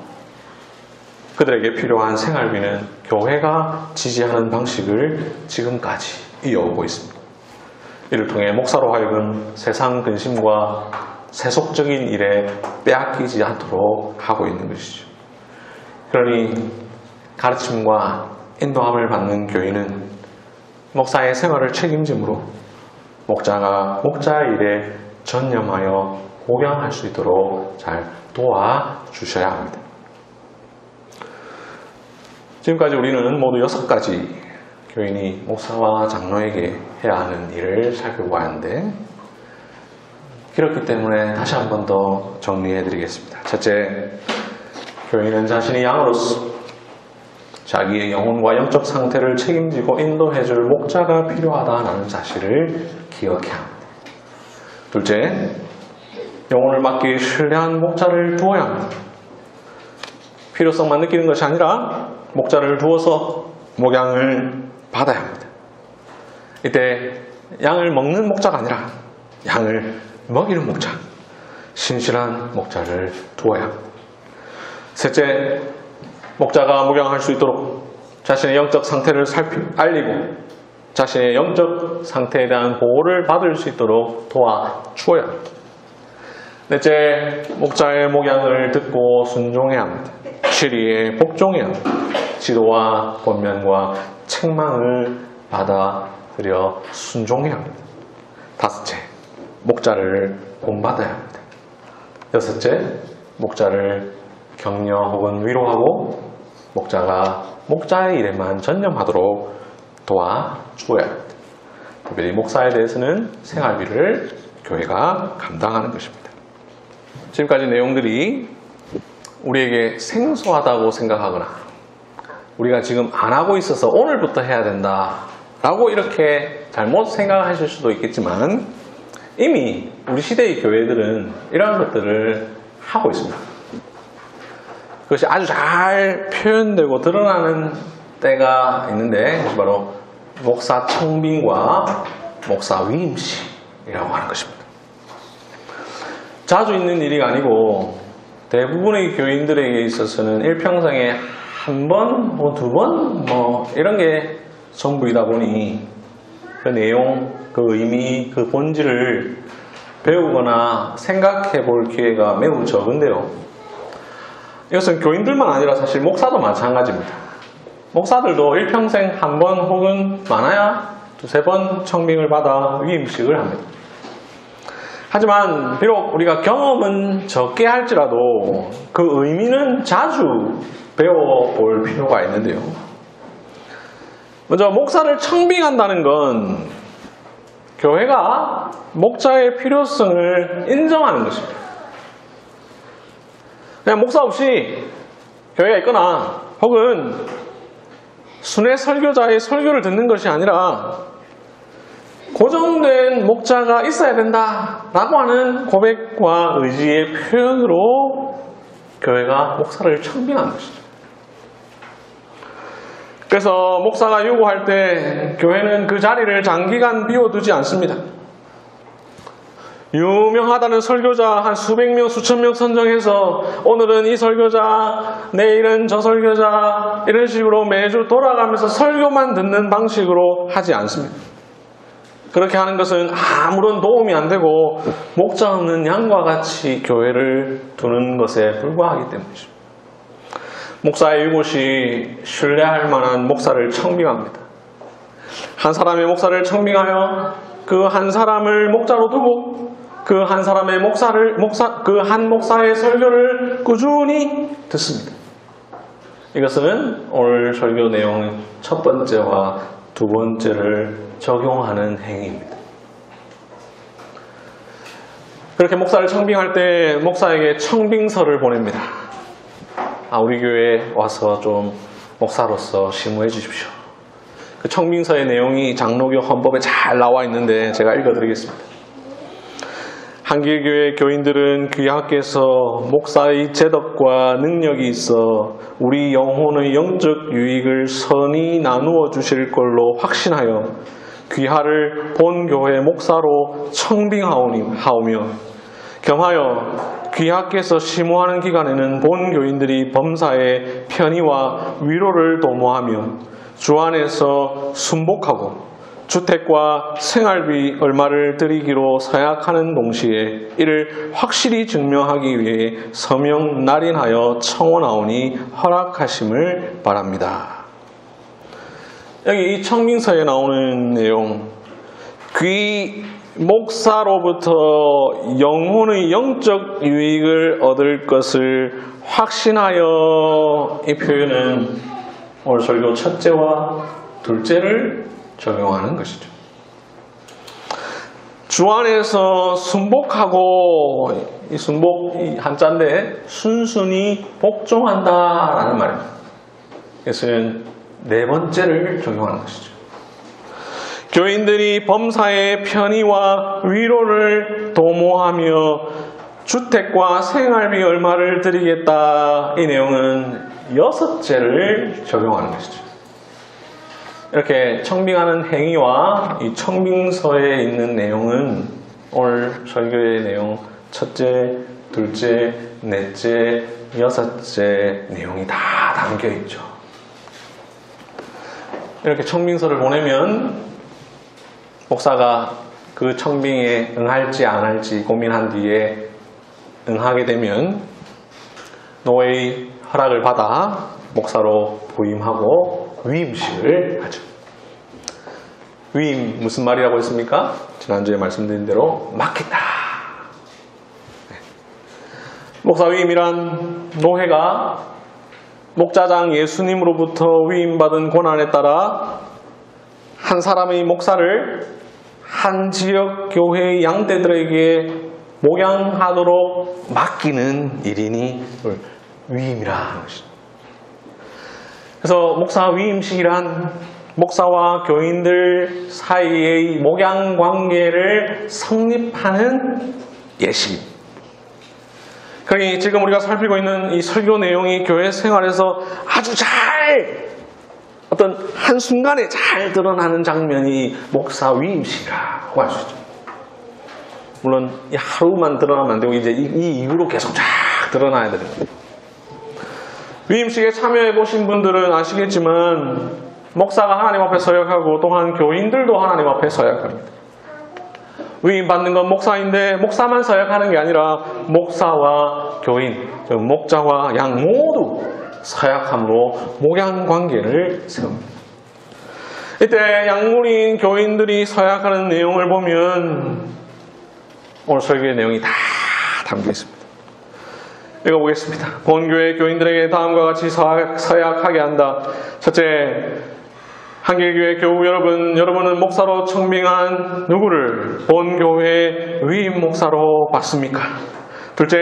그들에게 필요한 생활비는 교회가 지지하는 방식을 지금까지 이어오고 있습니다. 이를 통해 목사로 하여금 세상 근심과 세속적인 일에 빼앗기지 않도록 하고 있는 것이죠. 그러니 가르침과 인도함을 받는 교인은 목사의 생활을 책임지므로 목자가 목자의 일에 전념하여 목양할 수 있도록 잘 도와주셔야 합니다. 지금까지 우리는 모두 6가지 교인이 목사와 장로에게 해야 하는 일을 살펴보았는데 그렇기 때문에 다시 한 번 더 정리해 드리겠습니다. 첫째, 교인은 자신이 양으로서 자기의 영혼과 영적 상태를 책임지고 인도해 줄 목자가 필요하다는 사실을 기억해야 합니다. 둘째, 영혼을 맡기 신뢰한 목자를 두어야 합니다. 필요성만 느끼는 것이 아니라 목자를 두어서 목양을 받아야 합니다. 이때 양을 먹는 목자가 아니라 양을 먹이는 목자, 신실한 목자를 두어야 합니다. 셋째, 목자가 목양할 수 있도록 자신의 영적 상태를 알리고 자신의 영적 상태에 대한 보호를 받을 수 있도록 도와주어야 합니다. 넷째, 목자의 목양을 듣고 순종해야 합니다. 치리에 복종해야 합니다. 지도와 권면과 책망을 받아들여 순종해야 합니다. 다섯째, 목자를 본받아야 합니다. 여섯째, 목자를 격려 혹은 위로하고 목자가 목자의 일에만 전념하도록 도와주어야 합니다. 특별히 목사에 대해서는 생활비를 교회가 감당하는 것입니다. 지금까지 내용들이 우리에게 생소하다고 생각하거나 우리가 지금 안 하고 있어서 오늘부터 해야 된다 라고 이렇게 잘못 생각하실 수도 있겠지만 이미 우리 시대의 교회들은 이러한 것들을 하고 있습니다. 그것이 아주 잘 표현되고 드러나는 때가 있는데 그것이 바로 목사 청빙과 목사 위임식이라고 하는 것입니다. 자주 있는 일이 아니고 대부분의 교인들에게 있어서는 일평생에 한 번, 두 번, 이런 게 전부이다 보니 그 내용, 그 의미, 그 본질을 배우거나 생각해 볼 기회가 매우 적은데요. 이것은 교인들만 아니라 사실 목사도 마찬가지입니다. 목사들도 일평생 한 번 혹은 많아야 두세 번 청빙을 받아 위임식을 합니다. 하지만 비록 우리가 경험은 적게 할지라도 그 의미는 자주 배워볼 필요가 있는데요. 먼저 목사를 청빙한다는 건 교회가 목자의 필요성을 인정하는 것입니다. 그냥 목사 없이 교회가 있거나 혹은 순회 설교자의 설교를 듣는 것이 아니라 고정된 목자가 있어야 된다라고 하는 고백과 의지의 표현으로 교회가 목사를 청빙하는 것이죠. 그래서 목사가 요구할 때 교회는 그 자리를 장기간 비워두지 않습니다. 유명하다는 설교자 한 수백 명, 수천 명 선정해서 오늘은 이 설교자, 내일은 저 설교자 이런 식으로 매주 돌아가면서 설교만 듣는 방식으로 하지 않습니다. 그렇게 하는 것은 아무런 도움이 안 되고 목자 없는 양과 같이 교회를 두는 것에 불과하기 때문이죠. 목사의 이곳이 신뢰할 만한 목사를 청빙합니다. 한 사람의 목사를 청빙하여 그 한 사람을 목자로 두고 그 한 사람의 그 한 목사의 설교를 꾸준히 듣습니다. 이것은 오늘 설교 내용 첫 번째와 두 번째를 적용하는 행위입니다. 그렇게 목사를 청빙할 때 목사에게 청빙서를 보냅니다. 우리 교회에 와서 좀 목사로서 심우해 주십시오. 그 청빙서의 내용이 장로교 헌법에 잘 나와 있는데 제가 읽어드리겠습니다. 한길교회 교인들은 귀하께서 목사의 제덕과 능력이 있어 우리 영혼의 영적 유익을 선히 나누어 주실 걸로 확신하여 귀하를 본교회 목사로 청빙하오며 겸하여 귀하께서 심호하는 기간에는 본교인들이 범사의 편의와 위로를 도모하며 주 안에서 순복하고 주택과 생활비 얼마를 드리기로 서약하는 동시에 이를 확실히 증명하기 위해 서명 날인하여 청원하오니 허락하심을 바랍니다. 여기 이 청빙서에 나오는 내용, 귀 목사로부터 영혼의 영적 유익을 얻을 것을 확신하여, 이 표현은 오늘 설교 첫째와 둘째를 적용하는 것이죠. 주 안에서 순복하고, 이 순복, 이 한자인데 순순히 복종한다라는 말입니다. 그것은 네 번째를 적용하는 것이죠. 교인들이 범사의 편의와 위로를 도모하며 주택과 생활비 얼마를 드리겠다, 이 내용은 여섯째를 적용하는 것이죠. 이렇게 청빙하는 행위와 이 청빙서에 있는 내용은 오늘 설교의 내용 첫째, 둘째, 넷째, 여섯째 내용이 다 담겨 있죠. 이렇게 청빙서를 보내면 목사가 그 청빙에 응할지 안 할지 고민한 뒤에 응하게 되면 노예의 허락을 받아 목사로 부임하고 위임식을 하죠. 위임 무슨 말이라고 했습니까? 지난주에 말씀드린 대로 맡긴다. 목사 위임이란 노회가 목자장 예수님으로부터 위임받은 권한에 따라 한 사람의 목사를 한 지역 교회의 양떼들에게 목양하도록 맡기는 일이니 위임이라 하는 것이죠. 그래서 목사 위임식이란 목사와 교인들 사이의 목양 관계를 성립하는 예식입니다. 그러니 지금 우리가 살피고 있는 이 설교 내용이 교회 생활에서 아주 잘 어떤 한순간에 잘 드러나는 장면이 목사 위임식이라고 할 수 있죠. 물론 이 하루만 드러나면 안 되고 이제 이 이후로 계속 쫙 드러나야 되는 거예요. 위임식에 참여해 보신 분들은 아시겠지만 목사가 하나님 앞에 서약하고 또한 교인들도 하나님 앞에 서약합니다. 위임 받는 건 목사인데 목사만 서약하는 게 아니라 목사와 교인, 목자와 양 모두 서약함으로 목양 관계를 세웁니다. 이때 양물인 교인들이 서약하는 내용을 보면 오늘 설교의 내용이 다 담겨 있습니다. 읽어보겠습니다. 본교회 교인들에게 다음과 같이 서약하게 한다. 첫째, 한길교회 교우 여러분은 목사로 청빙한 누구를 본교회 위임 목사로 받습니까? 둘째,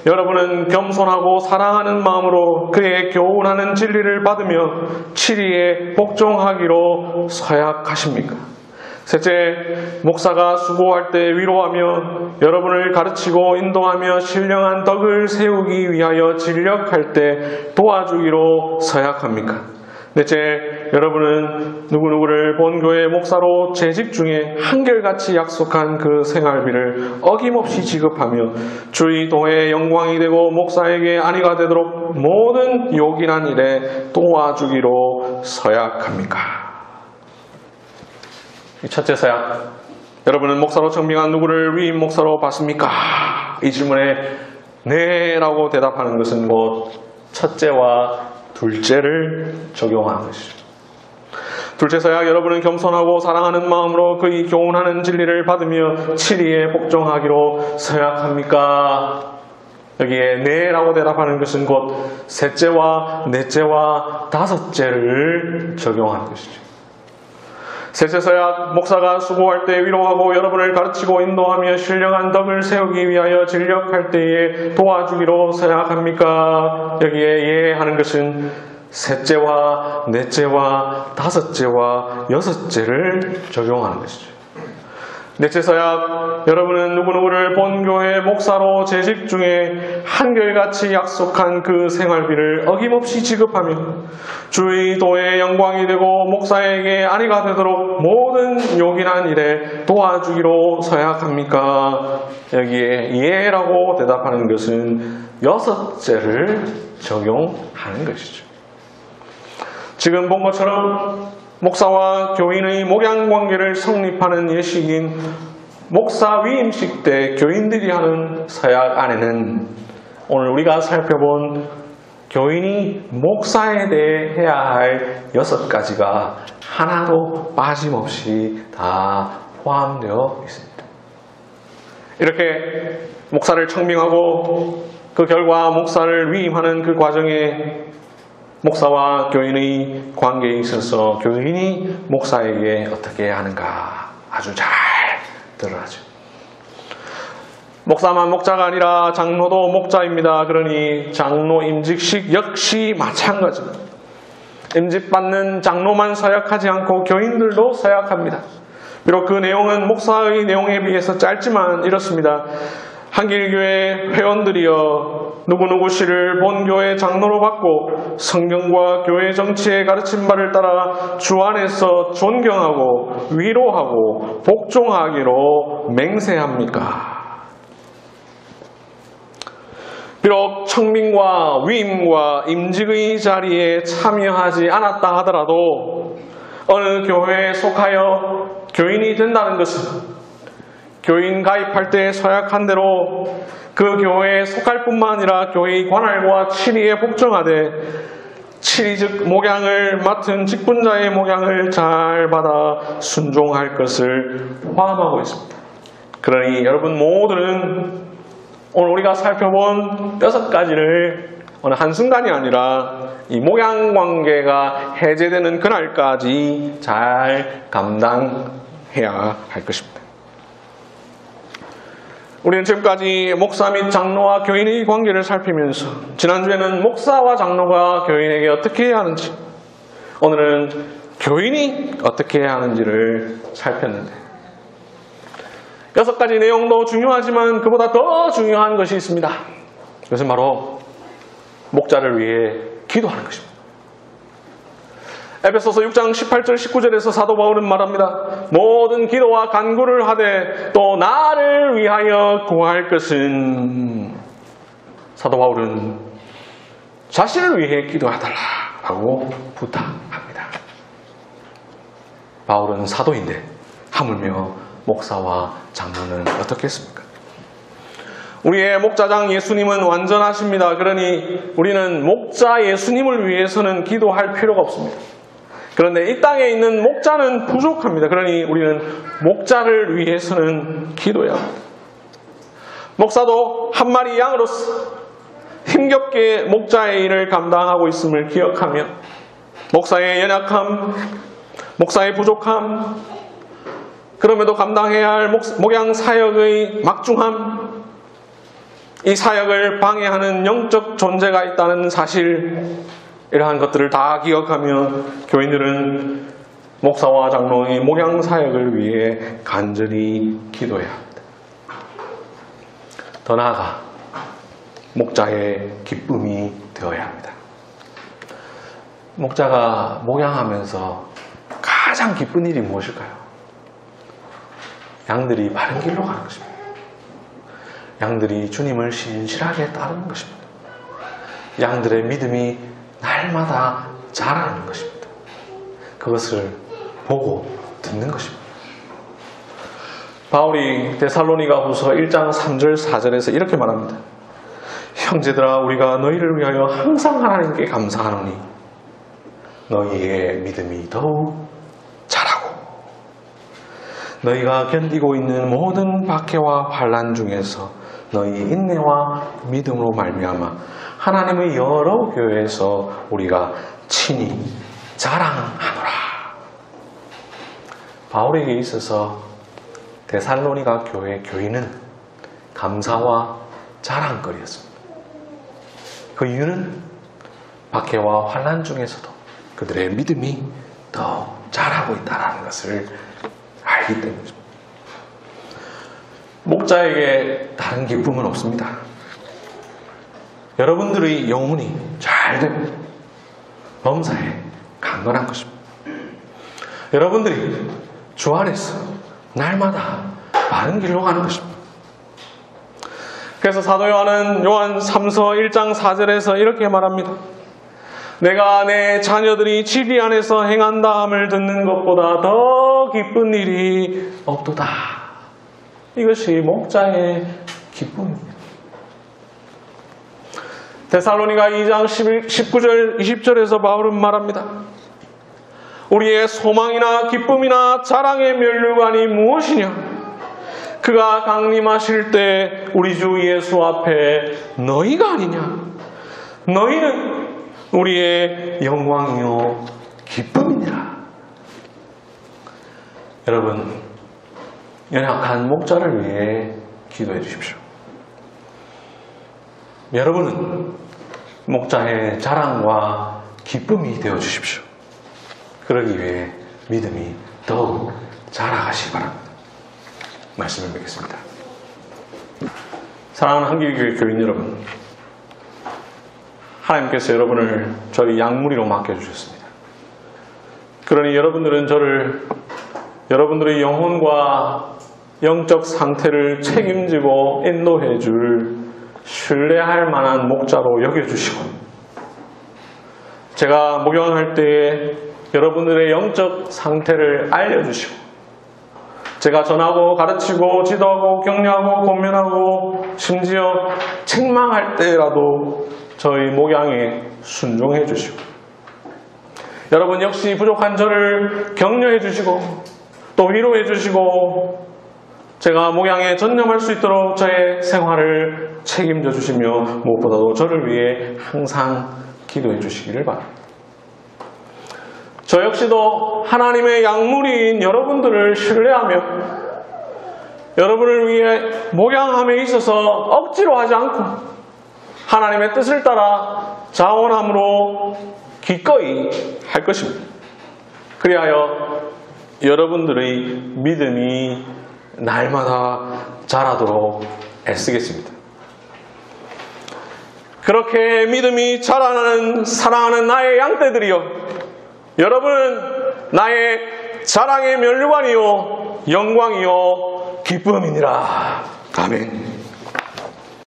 여러분은 겸손하고 사랑하는 마음으로 그의 교훈하는 진리를 받으며 치리에 복종하기로 서약하십니까? 셋째, 목사가 수고할 때 위로하며 여러분을 가르치고 인도하며 신령한 덕을 세우기 위하여 진력할 때 도와주기로 서약합니까? 넷째, 여러분은 누구누구를 본교회 목사로 재직 중에 한결같이 약속한 그 생활비를 어김없이 지급하며 주의 도의 영광이 되고 목사에게 안위가 되도록 모든 요긴한 일에 도와주기로 서약합니까? 첫째 서약, 여러분은 목사로 청빙한 누구를 위임 목사로 받습니까? 이 질문에 네 라고 대답하는 것은 곧 첫째와 둘째를 적용하는 것이죠. 둘째 서약, 여러분은 겸손하고 사랑하는 마음으로 그의 교훈하는 진리를 받으며 치리에 복종하기로 서약합니까? 여기에 네 라고 대답하는 것은 곧 셋째와 넷째와 다섯째를 적용하는 것이죠. 셋째 서약, 목사가 수고할 때 위로하고 여러분을 가르치고 인도하며 신령한 덕을 세우기 위하여 진력할 때에 도와주기로 서약합니까? 여기에 예 하는 것은 셋째와 넷째와 다섯째와 여섯째를 적용하는 것이죠. 넷째 서약, 여러분은 누구누구를 본교회 목사로 재직 중에 한결같이 약속한 그 생활비를 어김없이 지급하며 주의 도의 영광이 되고 목사에게 안위가 되도록 모든 요긴한 일에 도와주기로 서약합니까? 여기에 예라고 대답하는 것은 여섯째를 적용하는 것이죠. 지금 본 것처럼 목사와 교인의 목양관계를 성립하는 예식인 목사 위임식 때 교인들이 하는 서약 안에는 오늘 우리가 살펴본 교인이 목사에 대해 해야 할 6가지가 하나도 빠짐없이 다 포함되어 있습니다. 이렇게 목사를 청빙하고 그 결과 목사를 위임하는 그 과정에 목사와 교인의 관계에 있어서 교인이 목사에게 어떻게 하는가 아주 잘 드러나죠. 목사만 목자가 아니라 장로도 목자입니다. 그러니 장로 임직식 역시 마찬가지입니다. 임직받는 장로만 서약하지 않고 교인들도 서약합니다. 비록 그 내용은 목사의 내용에 비해서 짧지만 이렇습니다. 한길교회 회원들이여 누구누구 씨를 본교회 장로로 받고 성경과 교회 정치의 가르친 바를 따라 주 안에서 존경하고 위로하고 복종하기로 맹세합니까? 비록 청빙과 위임과 임직의 자리에 참여하지 않았다 하더라도 어느 교회에 속하여 교인이 된다는 것은 교인 가입할 때 서약한 대로 그 교회에 속할 뿐만 아니라 교회의 관할과 치리에 복종하되 치리즉 목양을 맡은 직분자의 목양을 잘 받아 순종할 것을 포함하고 있습니다. 그러니 여러분 모두는 오늘 우리가 살펴본 6가지를 어느 한순간이 아니라 이 목양관계가 해제되는 그날까지 잘 감당해야 할 것입니다. 우리는 지금까지 목사 및 장로와 교인의 관계를 살피면서 지난주에는 목사와 장로가 교인에게 어떻게 해야 하는지, 오늘은 교인이 어떻게 해야 하는지를 살폈는데 6가지 내용도 중요하지만 그보다 더 중요한 것이 있습니다. 그것은 바로 목자를 위해 기도하는 것입니다. 에베소서 6장 18절 19절에서 사도 바울은 말합니다. 모든 기도와 간구를 하되 또 나를 위하여 구할 것은, 사도 바울은 자신을 위해 기도해달라고 부탁합니다. 바울은 사도인데 하물며 목사와 장로는 어떻게 했습니까? 우리의 목자장 예수님은 완전하십니다. 그러니 우리는 목자 예수님을 위해서는 기도할 필요가 없습니다. 그런데 이 땅에 있는 목자는 부족합니다. 그러니 우리는 목자를 위해서는 기도해야 합니다. 목사도 한 마리 양으로서 힘겹게 목자의 일을 감당하고 있음을 기억하며 목사의 연약함, 목사의 부족함, 그럼에도 감당해야 할 목양 사역의 막중함, 이 사역을 방해하는 영적 존재가 있다는 사실, 이러한 것들을 다 기억하며 교인들은 목사와 장로의 목양 사역을 위해 간절히 기도해야 합니다. 더 나아가 목자의 기쁨이 되어야 합니다. 목자가 목양하면서 가장 기쁜 일이 무엇일까요? 양들이 바른 길로 가는 것입니다. 양들이 주님을 신실하게 따르는 것입니다. 양들의 믿음이 날마다 자라는 것입니다. 그것을 보고 듣는 것입니다. 바울이 데살로니가후서 1장 3절 4절에서 이렇게 말합니다. 형제들아, 우리가 너희를 위하여 항상 하나님께 감사하노니 너희의 믿음이 더욱 자라고 너희가 견디고 있는 모든 박해와 환난 중에서 너희 인내와 믿음으로 말미암아 하나님의 여러 교회에서 우리가 친히 자랑하노라. 바울에게 있어서 데살로니가 교회 교인은 감사와 자랑거리였습니다. 그 이유는 박해와 환난 중에서도 그들의 믿음이 더 자라고 있다는 것을 알기 때문입니다. 목자에게 다른 기쁨은 없습니다. 여러분들의 영혼이 잘되고 범사에 강건한 것입니다. 여러분들이 주 안에서 날마다 바른 길로 가는 것입니다. 그래서 사도 요한은 요한 3서 1장 4절에서 이렇게 말합니다. 내가 내 자녀들이 진리 안에서 행한다함을 듣는 것보다 더 기쁜 일이 없도다. 이것이 목자의 기쁨입니다. 데살로니가 2장 19절 20절에서 바울은 말합니다. 우리의 소망이나 기쁨이나 자랑의 면류관이 무엇이냐? 그가 강림하실 때 우리 주 예수 앞에 너희가 아니냐? 너희는 우리의 영광이요 기쁨이니라. 여러분, 연약한 목자를 위해 기도해 주십시오. 여러분은 목자의 자랑과 기쁨이 되어 주십시오. 그러기 위해 믿음이 더욱 자라가시기 바랍니다. 말씀을 뵙겠습니다. 사랑하는 한길교회 교인 여러분, 하나님께서 여러분을 저희 양무리로 맡겨주셨습니다. 그러니 여러분들은 저를 여러분들의 영혼과 영적 상태를 책임지고 인도해 줄 신뢰할 만한 목자로 여겨주시고, 제가 목양할 때에 여러분들의 영적 상태를 알려주시고, 제가 전하고 가르치고 지도하고 격려하고 권면하고 심지어 책망할 때라도 저희 목양에 순종해 주시고, 여러분 역시 부족한 저를 격려해 주시고 또 위로해 주시고, 제가 목양에 전념할 수 있도록 저의 생활을 책임져 주시며 무엇보다도 저를 위해 항상 기도해 주시기를 바랍니다. 저 역시도 하나님의 양무리인 여러분들을 신뢰하며 여러분을 위해 목양함에 있어서 억지로 하지 않고 하나님의 뜻을 따라 자원함으로 기꺼이 할 것입니다. 그리하여 여러분들의 믿음이 날마다 자라도록 애쓰겠습니다. 그렇게 믿음이 자라나는 사랑하는 나의 양떼들이여, 여러분은 나의 자랑의 면류관이요 영광이요 기쁨이니라. 아멘.